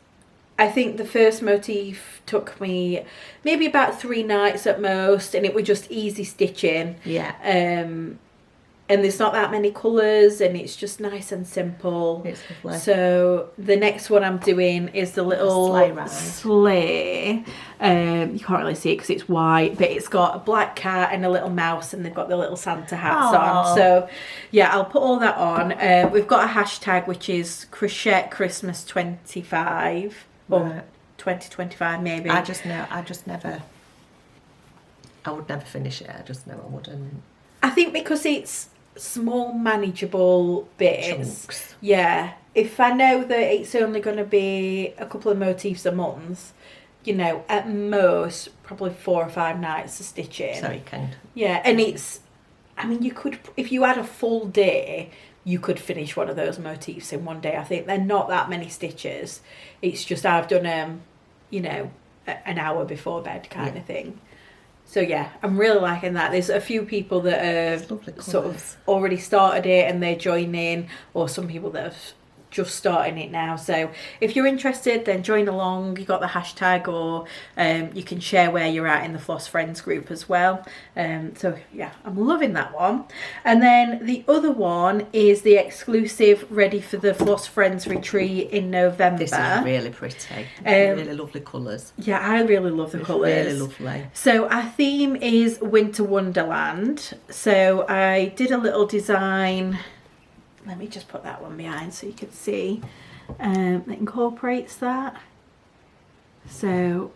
I think the first motif took me maybe about 3 nights at most, and it was just easy stitching. Yeah. And there's not that many colours, and it's just nice and simple. It's lovely. So the next one I'm doing is the little sleigh ride. sleigh. You can't really see it because it's white, but it's got a black cat and a little mouse, and they've got the little Santa hats on. So yeah, I'll put all that on. We've got a hashtag which is crochet Christmas 25 or 2025 maybe. I would never finish it. I just know I wouldn't. I think because it's small manageable bits. Chunks. Yeah. If I know that it's only going to be a couple of motifs a month, you know, at most probably 4 or 5 nights of stitching. So you can. Yeah, and it's, I mean, you could, if you had a full day, you could finish one of those motifs in one day. I think they're not that many stitches. It's just I've done you know, an hour before bed kind of thing. So yeah, I'm really liking that. There's a few people that have sort of already started it and they're joining, or some people that have just starting it now. So if you're interested, then join along. You got the hashtag, or you can share where you're at in the Floss Friends group as well. So yeah, I'm loving that one. And then the other one is the exclusive ready for the Floss Friends retreat in November. This is really pretty. Really lovely colours. Yeah, I really love the colours. Really lovely. So our theme is Winter Wonderland. So I did a little design. Let me just put that one behind so you can see. That incorporates that. So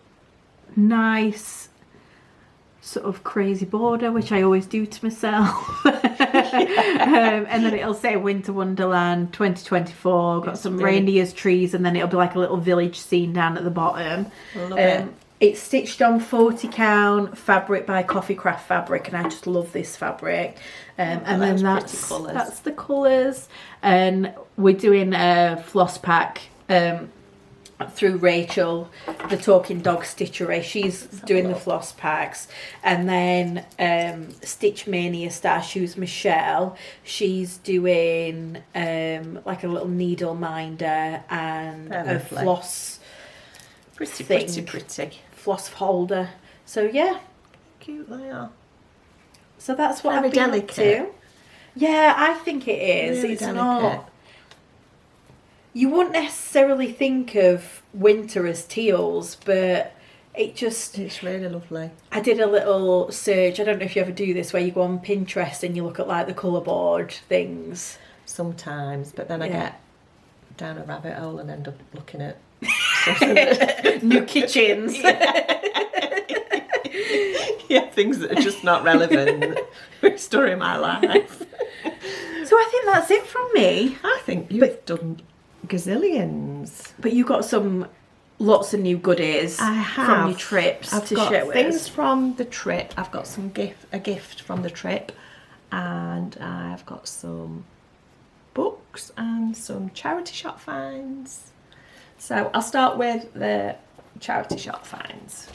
nice sort of crazy border, which I always do to myself. And then it'll say Winter Wonderland 2024. Got some reindeers, trees, and then it'll be like a little village scene down at the bottom. Love it. It's stitched on 40 count fabric by Coffee Craft Fabric, and I just love this fabric. And then that's the colours. And we're doing a floss pack through Rachel, the Talking Dog Stitchery. She's doing the floss packs. And then Stitch Mania Star Shoes Michelle, she's doing like a little needle minder and a floss Pretty. floss holder. So yeah, Cute they are. so that's what Very I've been up delicate. to. Yeah, I think it is. Really It's delicate. not. You wouldn't necessarily think of winter as teals, but It's really lovely. I did a little search. I don't know if you ever do this, where you go on Pinterest and you look at like the colour board things. Sometimes, but then I get down a rabbit hole and end up looking at New kitchens. things that are just not relevant for the story of my life. So I think that's it from me. I think you've done gazillions. But you got lots of new goodies I have. from your trips I've to got share with things us. from the trip. I've got a gift from the trip, and I've got some books and some charity shop finds. So I'll start with the charity shop finds.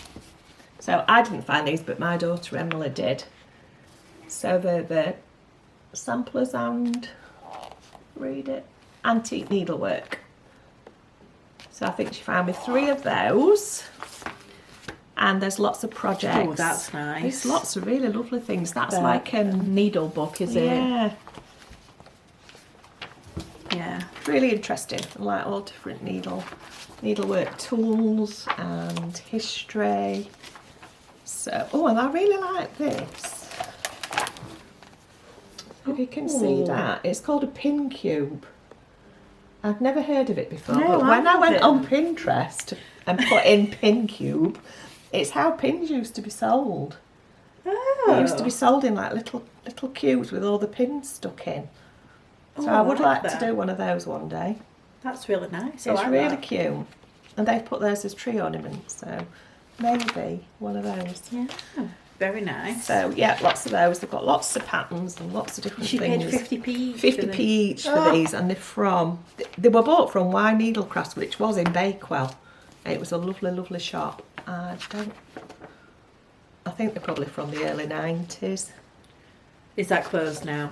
So I didn't find these, but my daughter Emily did. So they're the samplers and, read it, antique needlework. So I think she found me 3 of those. And there's lots of projects. Oh, that's nice. There's lots of really lovely things. That's like needle book, is it? Yeah. Yeah. Really interesting. I like all different needlework tools and history. So, oh, and I really like this. If you can see that, it's called a pin cube. I've never heard of it before, No, but when I went haven't. on Pinterest and put in pin cube, it's how pins used to be sold. Oh. It used to be sold in like little cubes with all the pins stuck in. So I would like to do one of those one day. That's really nice. It's really cute. And they've put those as tree ornaments, so maybe one of those. Yeah. Very nice. So yeah, lots of those. They've got lots of patterns and lots of different She things. paid 50p each. 50p each for these, and they were bought from Y Needlecrafts, which was in Bakewell. It was a lovely, lovely shop. I think they're probably from the early 90s. Is that closed now?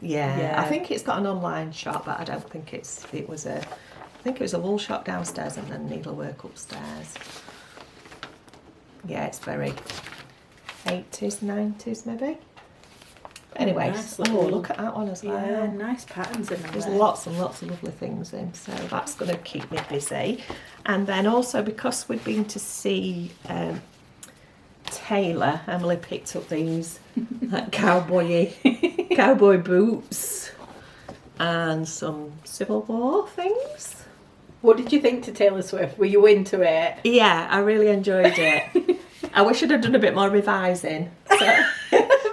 Yeah, I think it's got an online shop, but I don't think I think it was a wool shop downstairs and then needlework upstairs. Yeah, it's very 80s, 90s maybe. Anyway, nice look at that one as well. Yeah, nice patterns in there. There's lots and lots of lovely things in, so that's going to keep me busy. And then also, because we'd been to see Taylor, Emily picked up these like cowboy boots and some Civil War things. What did you think to Taylor Swift? Were you into it? Yeah, I really enjoyed it. I wish I'd have done a bit more revising. So,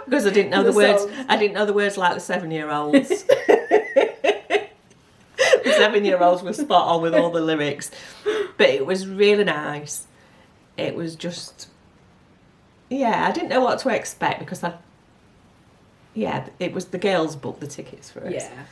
because I didn't know the words. I didn't know the words like the 7-year-olds. The 7-year-olds were spot on with all the lyrics. But it was really nice. It was just, I didn't know what to expect because it was the girls booked the tickets for us. Yeah.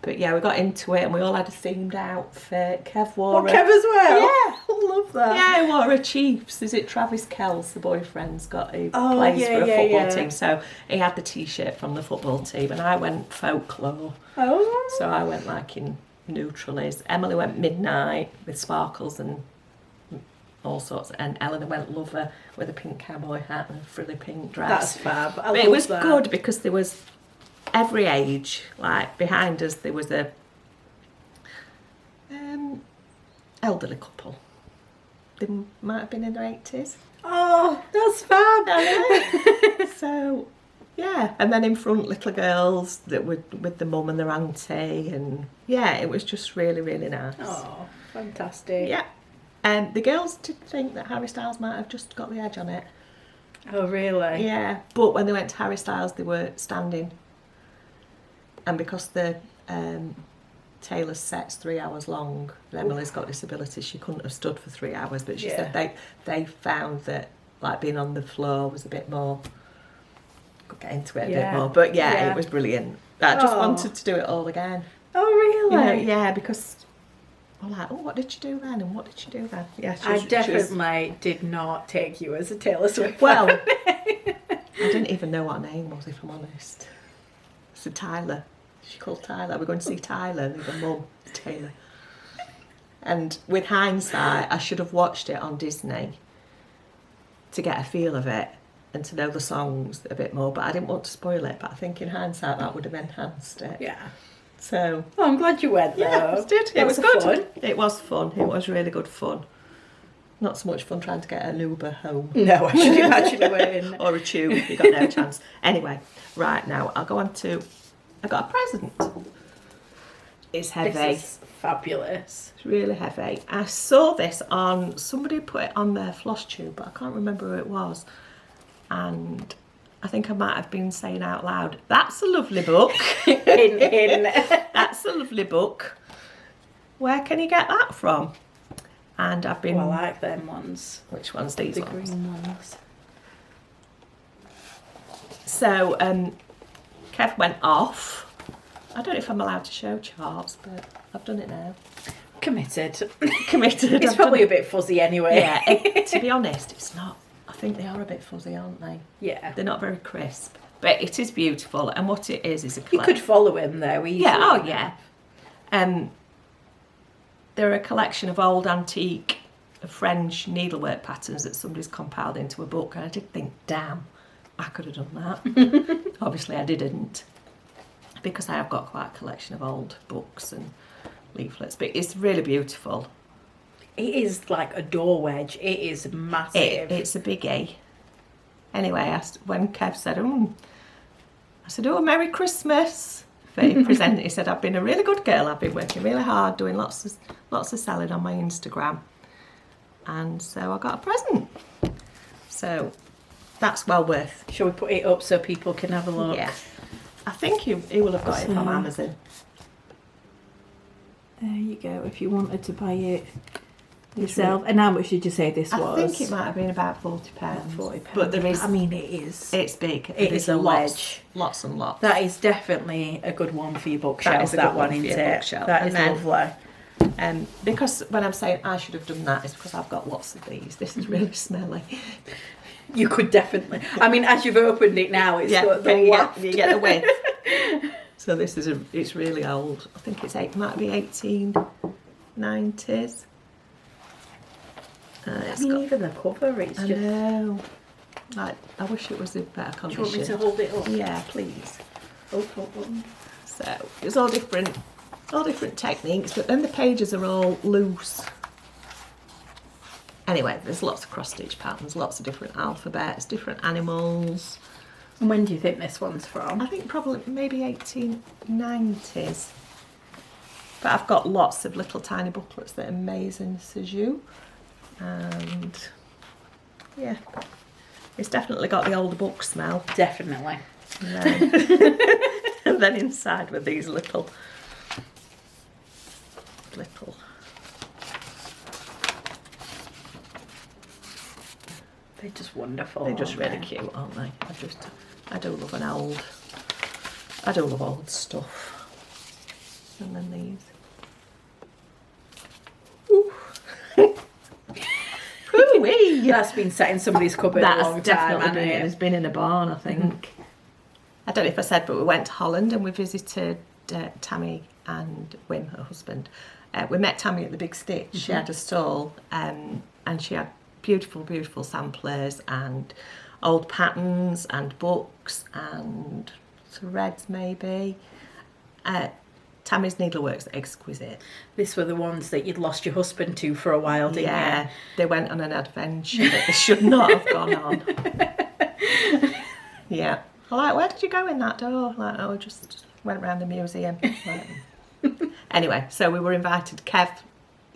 But yeah, we got into it and we all had a themed outfit. Kev wore Kev as well? Yeah. I love that. Yeah, he wore a Chiefs. Is it Travis Kelce, the boyfriend's plays for a yeah, football team. So he had the t-shirt from the football team and I went folklore. Oh. So I went like in neutralies. Emily went midnight with sparkles and all sorts. And Eleanor went lover with a pink cowboy hat and a frilly pink dress. That's fab. But it was good because there was every age. Like behind us there was a elderly couple. They might have been in their 80s. Oh, that's fab. So yeah, and then in front little girls that were with the mum and their auntie, and yeah, it was just really, really nice. Oh, fantastic. Yeah. And the girls did think that Harry Styles might have just got the edge on it. Oh, really? Yeah, but when they went to Harry Styles they were standing, and because the Taylor's set's 3 hours long, Emily's got disabilities, she couldn't have stood for 3 hours, but she said they found that like being on the floor was a bit more, could get into it a bit more, but yeah, it was brilliant. I just wanted to do it all again. Oh, really? Yeah, because I'm like, oh, what did you do then and what did you do then? Yeah, I definitely did not take you as a Taylor Swift well, fan. I didn't even know what her name was, if I'm honest. So Tyler. She called Tyler. We're going to see Tyler and the mum, Taylor. And with hindsight, I should have watched it on Disney to get a feel of it and to know the songs a bit more. But I didn't want to spoil it. But I think in hindsight, that would have enhanced it. Yeah. So. Oh, I'm glad you went though. Yeah, I did. It was good. Fun. It was fun. It was really good fun. Not so much fun trying to get an Uber home. No, I should imagine you were in. Or a tube. You got no chance. Anyway, right now I'll go on to. I got a present. It's heavy. This is fabulous. It's really heavy. I saw this on, somebody put it on their Flosstube, but I can't remember who it was. And I think I might have been saying out loud, that's a lovely book. That's a lovely book. Where can you get that from? And I've been... Oh, I like them ones. Which ones? These ones? The green ones. So, Kev went off. I don't know if I'm allowed to show charts, but I've done it now. Committed. Committed. It's probably a bit fuzzy anyway. Yeah, to be honest, it's not. I think they are a bit fuzzy, aren't they? Yeah. They're not very crisp. But it is beautiful, and what it is a You could follow him though easily. Yeah, oh yeah. They're a collection of old antique French needlework patterns that somebody's compiled into a book, and I did think, damn, I could have done that. Obviously I didn't, because I have got quite a collection of old books and leaflets, but it's really beautiful. It is like a door wedge. It is massive. It's a biggie. Anyway, when Kev said, I said, oh, Merry Christmas. But he said, I've been a really good girl. I've been working really hard, doing lots of selling on my Instagram. And so I got a present. So that's well worth. Shall we put it up so people can have a look? Yeah. I think he will have got it from Amazon. There you go, if you wanted to buy it yourself. And how much did you say this was? I think it might have been about £40. £40. But there is... I mean, it is. It's big. It is a wedge. Lots and lots. That is definitely a good one for your bookshelf, that one, isn't it? Bookshelf. That is lovely. Because when I'm saying I should have done that, it's because I've got lots of these. This is really smelly. You could definitely. I mean, as you've opened it now, it's got the waft. You get the whiff. So this is it's really old. I think might be 1890s. Even the cover, it's I just... know. I wish it was in better condition. Do you want me to hold it up? Yeah, please. Oh. So it's all different techniques, but then the pages are all loose. Anyway, there's lots of cross-stitch patterns, lots of different alphabets, different animals. And when do you think this one's from? I think probably maybe 1890s. But I've got lots of little tiny booklets that are amazing Sejou. And yeah, it's definitely got the older book smell. Definitely. And then inside with these little they're just wonderful. They're just really cute, aren't they? I do love old stuff. And then these. That's been sat in somebody's cupboard a long time, hasn't it? It's been in a barn, I think. I don't know if I said, but we went to Holland and we visited Tammy and Wim, her husband. We met Tammy at the Big Stitch. She had a stall, and she had beautiful samplers and old patterns and books and threads maybe. Tammy's needlework's exquisite. These were the ones that you'd lost your husband to for a while, didn't you? Yeah, they went on an adventure that they should not have gone on. Yeah. I'm like, where did you go in that door? Like, oh, just went around the museum. Anyway, so we were invited. Kev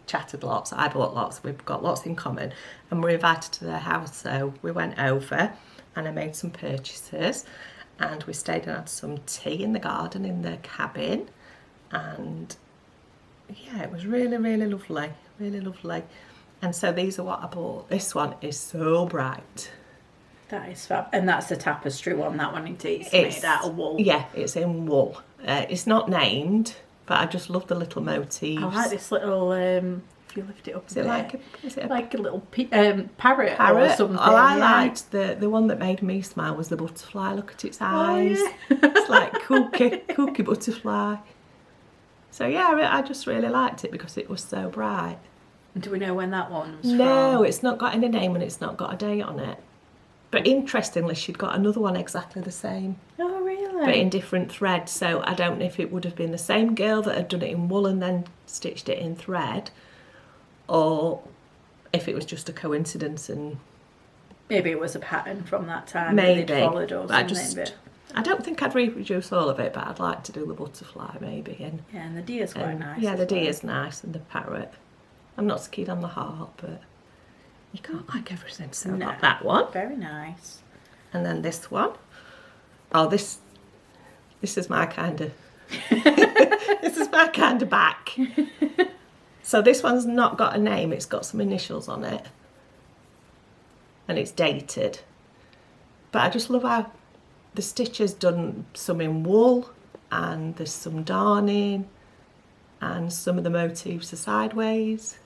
chatted lots, I bought lots, we've got lots in common, and we're invited to their house, so we went over and I made some purchases, and we stayed and had some tea in the garden in their cabin. And yeah, it was really lovely, and so these are what I bought. This one is so bright. That is fab. And that's the tapestry one, that one it's made out of wool. Yeah, it's in wool. It's not named, but I just love the little motifs. I like this little if you lift it up is it like a little parrot or something? Oh, I liked the one that made me smile was the butterfly. Look at its eyes. Oh, yeah. It's like cookie butterfly. So yeah, I just really liked it because it was so bright. Do we know when that one was from? No, it's not got any name and it's not got a date on it. But interestingly, she'd got another one exactly the same. Oh, really? But in different threads. So I don't know if it would have been the same girl that had done it in wool and then stitched it in thread, or if it was just a coincidence and... Maybe it was a pattern from that time. Maybe. That they'd followed or something. I don't think I'd reproduce all of it, but I'd like to do the butterfly maybe. And the deer's quite nice. Yeah, the deer's nice, and the parrot. I'm not so keen on the heart, but you can't like everything. So No. I got that one. Very nice. And then this one. Oh, this is my kind of... this is my kind of back. So this one's not got a name, it's got some initials on it. And it's dated. But I just love how the stitch is done, some in wool, and there's some darning. and some of the motifs are sideways.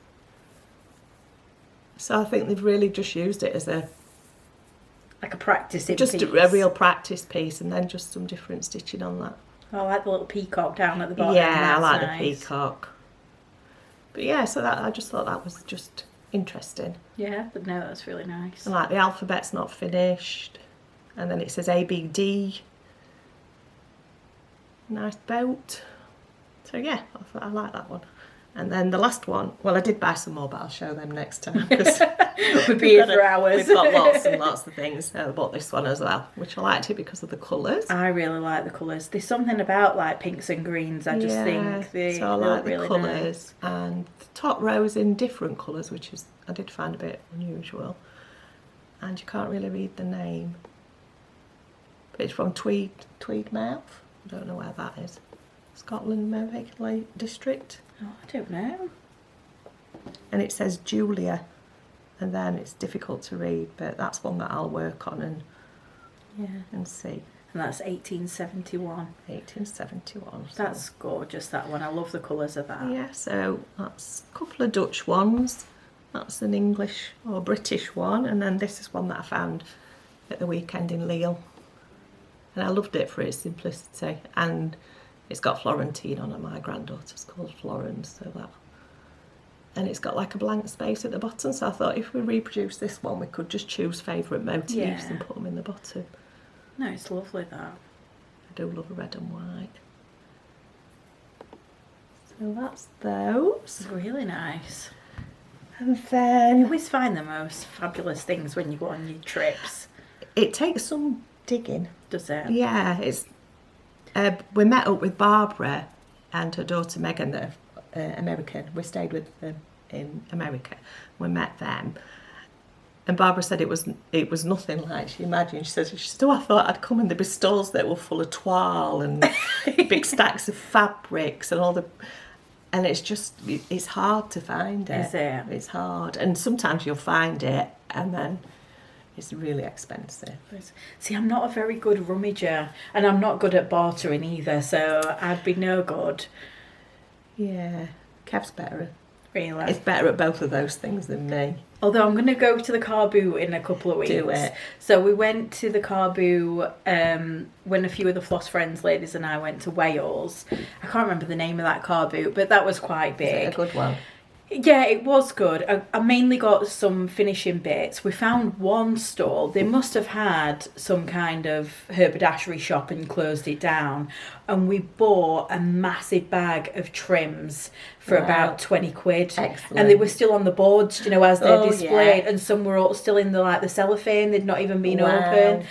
So I think they've really just used it as a practicing just piece. a real practice piece, and then just some different stitching on that. I like the little peacock down at the bottom. Yeah, I That's like nice. the peacock. But yeah, so that I just thought that was just interesting. Yeah, but no, that's really nice. And like the alphabet's not finished, and then it says ABD. Nice boat. So yeah, I like that one. And then the last one, well, I did buy some more, but I'll show them next time. We'd be here for hours. We've got lots and lots of things. So I bought this one as well, which I liked it because of the colours. I really like the colours. There's something about like pinks and greens. I just think they so I like look really the colours, nice. and the top row is in different colours, which is I did find a bit unusual. And you can't really read the name, but it's from Tweedmouth. I don't know where that is. Scotland Lake District. Oh, I don't know. And it says Julia, and then it's difficult to read, but that's one that I'll work on and see. And that's 1871. 1871. So. That's gorgeous, that one. I love the colours of that. Yeah, so that's a couple of Dutch ones. That's an English or British one, and then this is one that I found at the weekend in Lille. And I loved it for its simplicity, and it's got Florentine on it. My granddaughter's called Florence, so that. And it's got like a blank space at the bottom, so I thought if we reproduce this one, we could just choose favourite motifs and put them in the bottom. No, it's lovely, that. I do love a red and white. So that's those. It's really nice. And then You always find the most fabulous things when you go on your trips. it takes some digging. Does it? Yeah, it's. We met up with Barbara and her daughter Megan, they're American. We stayed with them in America. We met them, and Barbara said it was nothing like she imagined. She said, I thought I'd come and there'd be stalls that were full of toile and big stacks of fabrics and all the. And it's hard to find it. Is it? It's hard, and sometimes you'll find it, and then it's really expensive. See, I'm not a very good rummager, and I'm not good at bartering either, so I'd be no good. Yeah, Kev's better. Really? It's better at both of those things than me. Although I'm going to go to the car boot in a couple of weeks. Do it. So we went to the car boot when a few of the Floss Friends ladies and I went to Wales. I can't remember the name of that car boot, but that was quite big. Is it a good one? Yeah, it was good. I mainly got some finishing bits. We found one stall. They must have had some kind of haberdashery shop and closed it down. And we bought a massive bag of trims for about 20 quid. Excellent. And they were still on the boards, you know, as they're displayed. Yeah. And some were all still in the cellophane. They'd not even been Wow. open.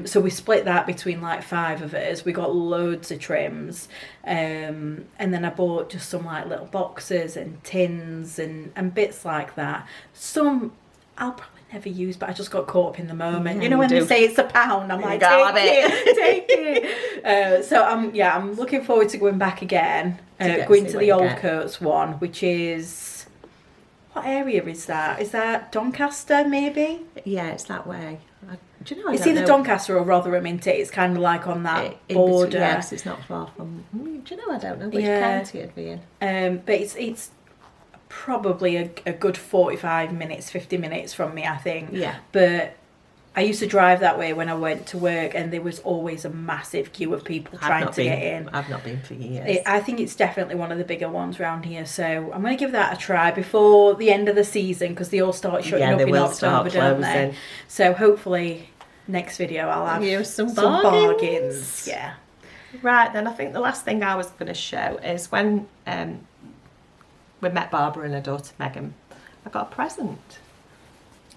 So we split that between like 5 of us. We got loads of trims. And then I bought just some like little boxes and tins and bits like that. Some I'll probably never use, but I just got caught up in the moment. Yeah, you know you when do. they say it's £1, I'm like, gotta have take it. So I'm looking forward to going back again. Going to the Old Coats one, which is, what area is that? Is that Doncaster maybe? Yeah, it's that way. Do you know? It's either Doncaster or Rotherham, isn't it? It's kind of like on that border. Yes, it's not far from. Do you know? I don't know which county it'd be in. But it's probably a good 45 minutes, 50 minutes from me, I think. Yeah. But I used to drive that way when I went to work, and there was always a massive queue of people trying to get in. I've not been for years. I think it's definitely one of the bigger ones around here, so I'm going to give that a try before the end of the season, because they all start shutting up in October, don't they? So hopefully next video I'll have you some bargains. Yeah. Right then, I think the last thing I was going to show is when we met Barbara and her daughter Megan, I got a present.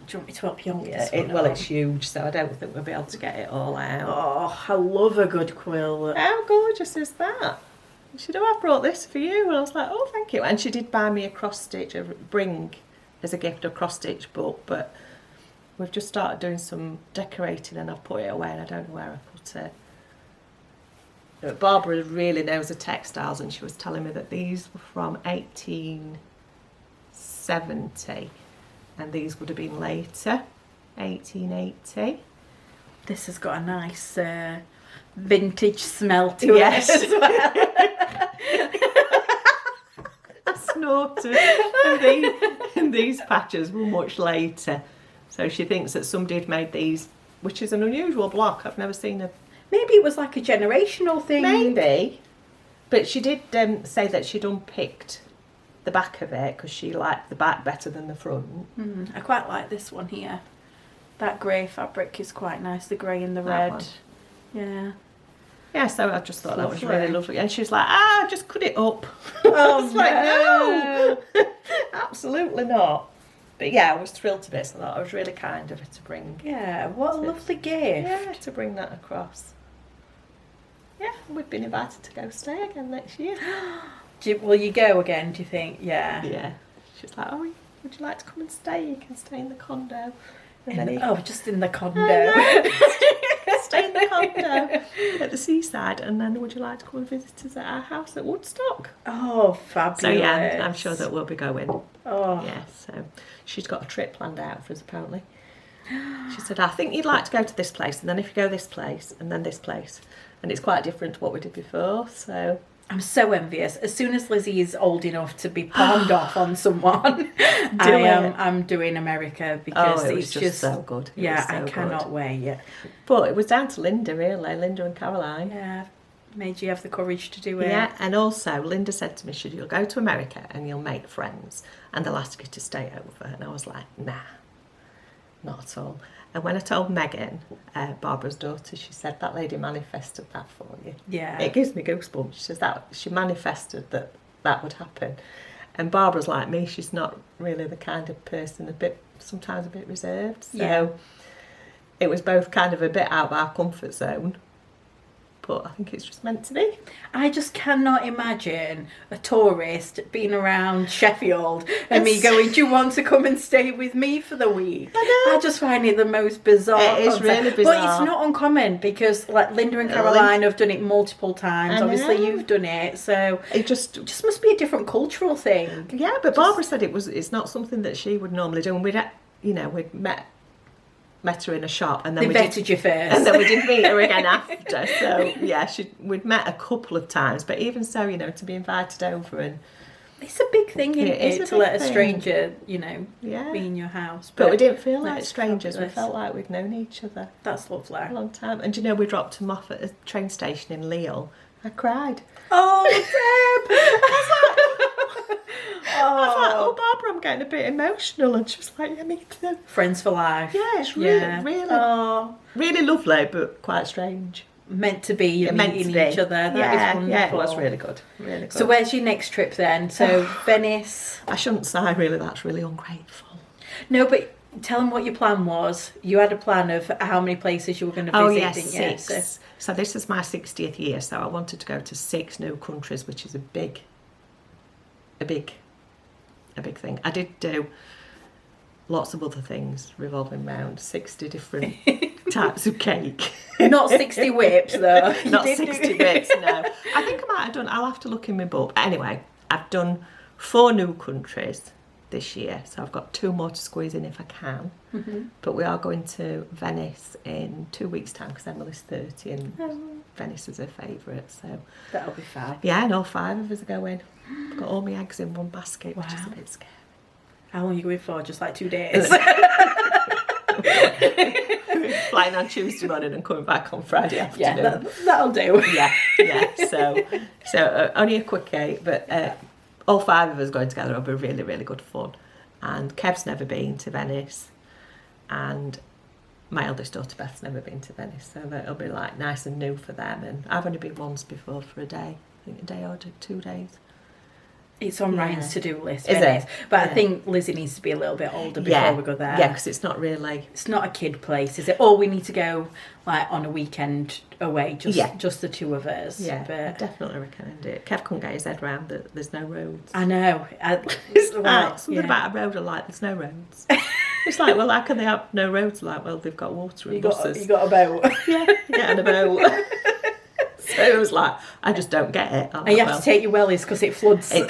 Do you want me to help you hold Yeah, this one well, up? it's huge, so I don't think we'll be able to get it all out. Oh, I love a good quill. How gorgeous is that? She said, I brought this for you. And I was like, oh, thank you. And she did buy me a cross-stitch, bring as a gift a cross-stitch book, but we've just started doing some decorating and I've put it away and I don't know where I put it. But Barbara really knows the textiles, and she was telling me that these were from 1870 and these would have been later, 1880. This has got a nice vintage smell to Yes. it as well. snorted. And these patches were much later. So she thinks that somebody had made these, which is an unusual block. I've never seen a... Maybe it was like a generational thing. Maybe. But she did say that she'd unpicked the back of it because she liked the back better than the front. I quite like this one here. That grey fabric is quite nice, the grey and the That red. one. Yeah. Yeah, so I just thought that was Lovely. really lovely. And she was like, just cut it up. Oh, I was like, no, absolutely not. But yeah, I was thrilled to bits. I thought it was really kind of her to bring. Yeah, what a lovely gift. Yeah, to bring that across. Yeah, we've been invited to go stay again next year. Will you go again, do you think? Yeah. Yeah. She's like, would you like to come and stay? You can stay in the condo. Just in the condo. Stay in the condo at the seaside, and then would you like to come and visit us at our house at Woodstock? Oh, fabulous. So yeah, I'm sure that we'll be going. Oh. Yeah, so she's got a trip planned out for us apparently. She said, I think you'd like to go to this place, and then if you go this place, and then this place. And it's quite different to what we did before, so... I'm so envious. As soon as Lizzie is old enough to be palmed off on someone, I'm doing America because it was it's just so good. I cannot wait. But it was down to Linda, really, Linda and Caroline. Yeah, made you have the courage to do it. Yeah, and also Linda said to me, you'll go to America and you'll make friends and they'll ask you to stay over. And I was like, nah, not at all. And when I told Megan, Barbara's daughter, she said, that lady manifested that for you. Yeah. It gives me goosebumps. She says that she manifested that would happen. And Barbara's like me, she's not really the kind of person, sometimes a bit reserved. So it was both kind of a bit out of our comfort zone. But I think it's just meant to be. I just cannot imagine a tourist being around Sheffield and me going, do you want to come and stay with me for the week? I just find it the most bizarre It is concept. really bizarre. But it's not uncommon because like Linda and Caroline have done it multiple times. Obviously you've done it. So it just must be a different cultural thing. Yeah, but Barbara said it's not something that she would normally do. And we'd met her in a shop, and then they vetted you first, and then we didn't meet her again after. So yeah, we'd met a couple of times, but even so, to be invited over, and it's a big thing, isn't it, to let a stranger, be in your house. But we didn't feel like strangers. Fabulous. We felt like we'd known each other. That's lovely. A long time. And we dropped him off at a train station in Lille. I cried. Oh, Deb! I was like, Barbara, I'm getting a bit emotional. And she was like, yeah, me too. Friends for life. Yeah, it's really lovely, but quite strange. Meant to be, meeting each other. That is wonderful. Yeah, it was really good. Really good. So where's your next trip then? So Venice. I shouldn't sigh, really. That's really ungrateful. No, but tell them what your plan was. You had a plan of how many places you were going to visit, didn't you? 6. So this is my 60th year, so I wanted to go to 6 new countries, which is a big thing. I did do lots of other things revolving around 60 different types of cake. Not 60 whips though. Not 60 whips, no. I think I might have done, I'll have to look in my book. Anyway, I've done 4 new countries this year, so I've got 2 more to squeeze in if I can. Mm-hmm. But we are going to Venice in 2 weeks' time because Emily's 30 and Venice is her favourite. So that'll be fab. Yeah, and all 5 of us are going. I've got all my eggs in one basket, which is a bit scary. How long are you going for? Just like 2 days? Flying on Tuesday morning and coming back on Friday afternoon. Yeah, that'll do. Yeah. So only a quickie, but all 5 of us going together will be really, really good fun. And Kev's never been to Venice, and my eldest daughter Beth's never been to Venice, so it'll be like nice and new for them. And I've only been once before for a day, I think a day or 2 days. It's on Ryan's to-do list, is Venice. it? But I think Lizzie needs to be a little bit older before we go there. Yeah, because it's not really... It's not a kid place, is it? Or we need to go like on a weekend away, just the 2 of us. Yeah, but I definitely recommend it. Kev couldn't get his head around that there's no roads. I know. Something about a road, like, there's no roads. It's like, well, how can they have no roads? Like, well, they've got water and buses. You got a boat. Yeah, and a boat. So it was like, I just don't get it. And you have to take your wellies because it floods. It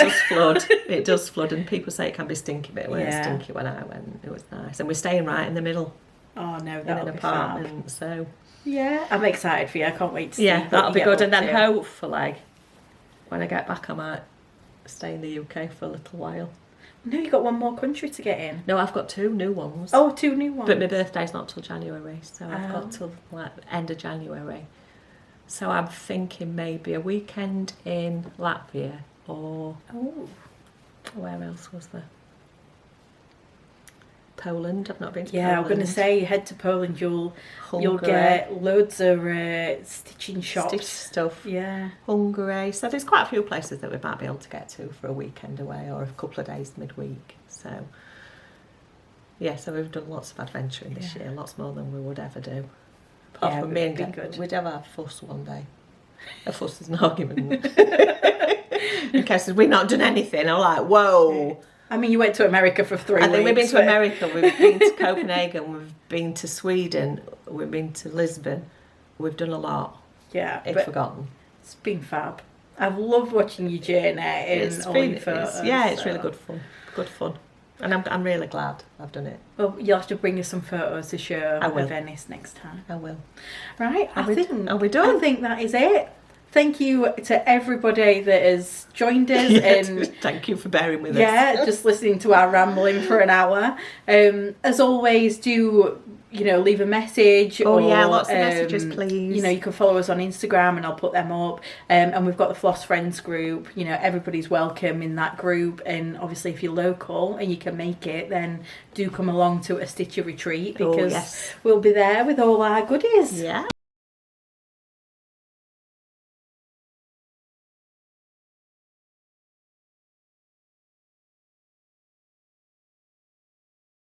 does flood. And people say it can be stinky, but it wasn't stinky when I went. It was nice. And we're staying right in the middle. Oh, no, in that'll an be apartment. fab. So yeah, I'm excited for you. I can't wait to see. Yeah, that'll be good. And then hopefully, when I get back, I might stay in the UK for a little while. No, you've got one more country to get in. No, I've got 2 new ones. Oh, 2 new ones. But my birthday's not till January, so I've Oh. got till like end of January. So I'm thinking maybe a weekend in Latvia, or Oh. where else was there? Poland. I've not been to Yeah, Poland. I'm going to say, head to Poland, you'll Hungary. get loads of stitching shops. Stitch stuff. Yeah. Hungary. So there's quite a few places that we might be able to get to for a weekend away or a couple of days midweek. So yeah, so we've done lots of adventuring this year, lots more than we would ever do. Apart Yeah, from me and been Dad, good. we'd ever have fuss one day. A fuss is an argument. In case we've not done anything, I'm like, whoa. I mean, you went to America for 3 weeks. I think we've been to but- America, we've been to Copenhagen, we've been to Sweden, we've been to Lisbon. We've done a lot. Yeah, I'd but forgotten. it's been fab. I've loved watching your journey in all your photos. It's really so- good fun. Good fun. And I'm really glad I've done it. Well, you'll have to bring us some photos to show I will. of Venice next time. I will. Right, Are we I done? think that is it. Thank you to everybody that has joined us and Thank you for bearing with us. yeah, just listening to our rambling for an hour. As always, do leave a message. Oh, yeah, or, lots of messages, please. You can follow us on Instagram and I'll put them up. And we've got the Floss Friends group. Everybody's welcome in that group. And obviously, if you're local and you can make it, then do come along to a Stitcher retreat because yes. we'll be there with all our goodies. Yeah.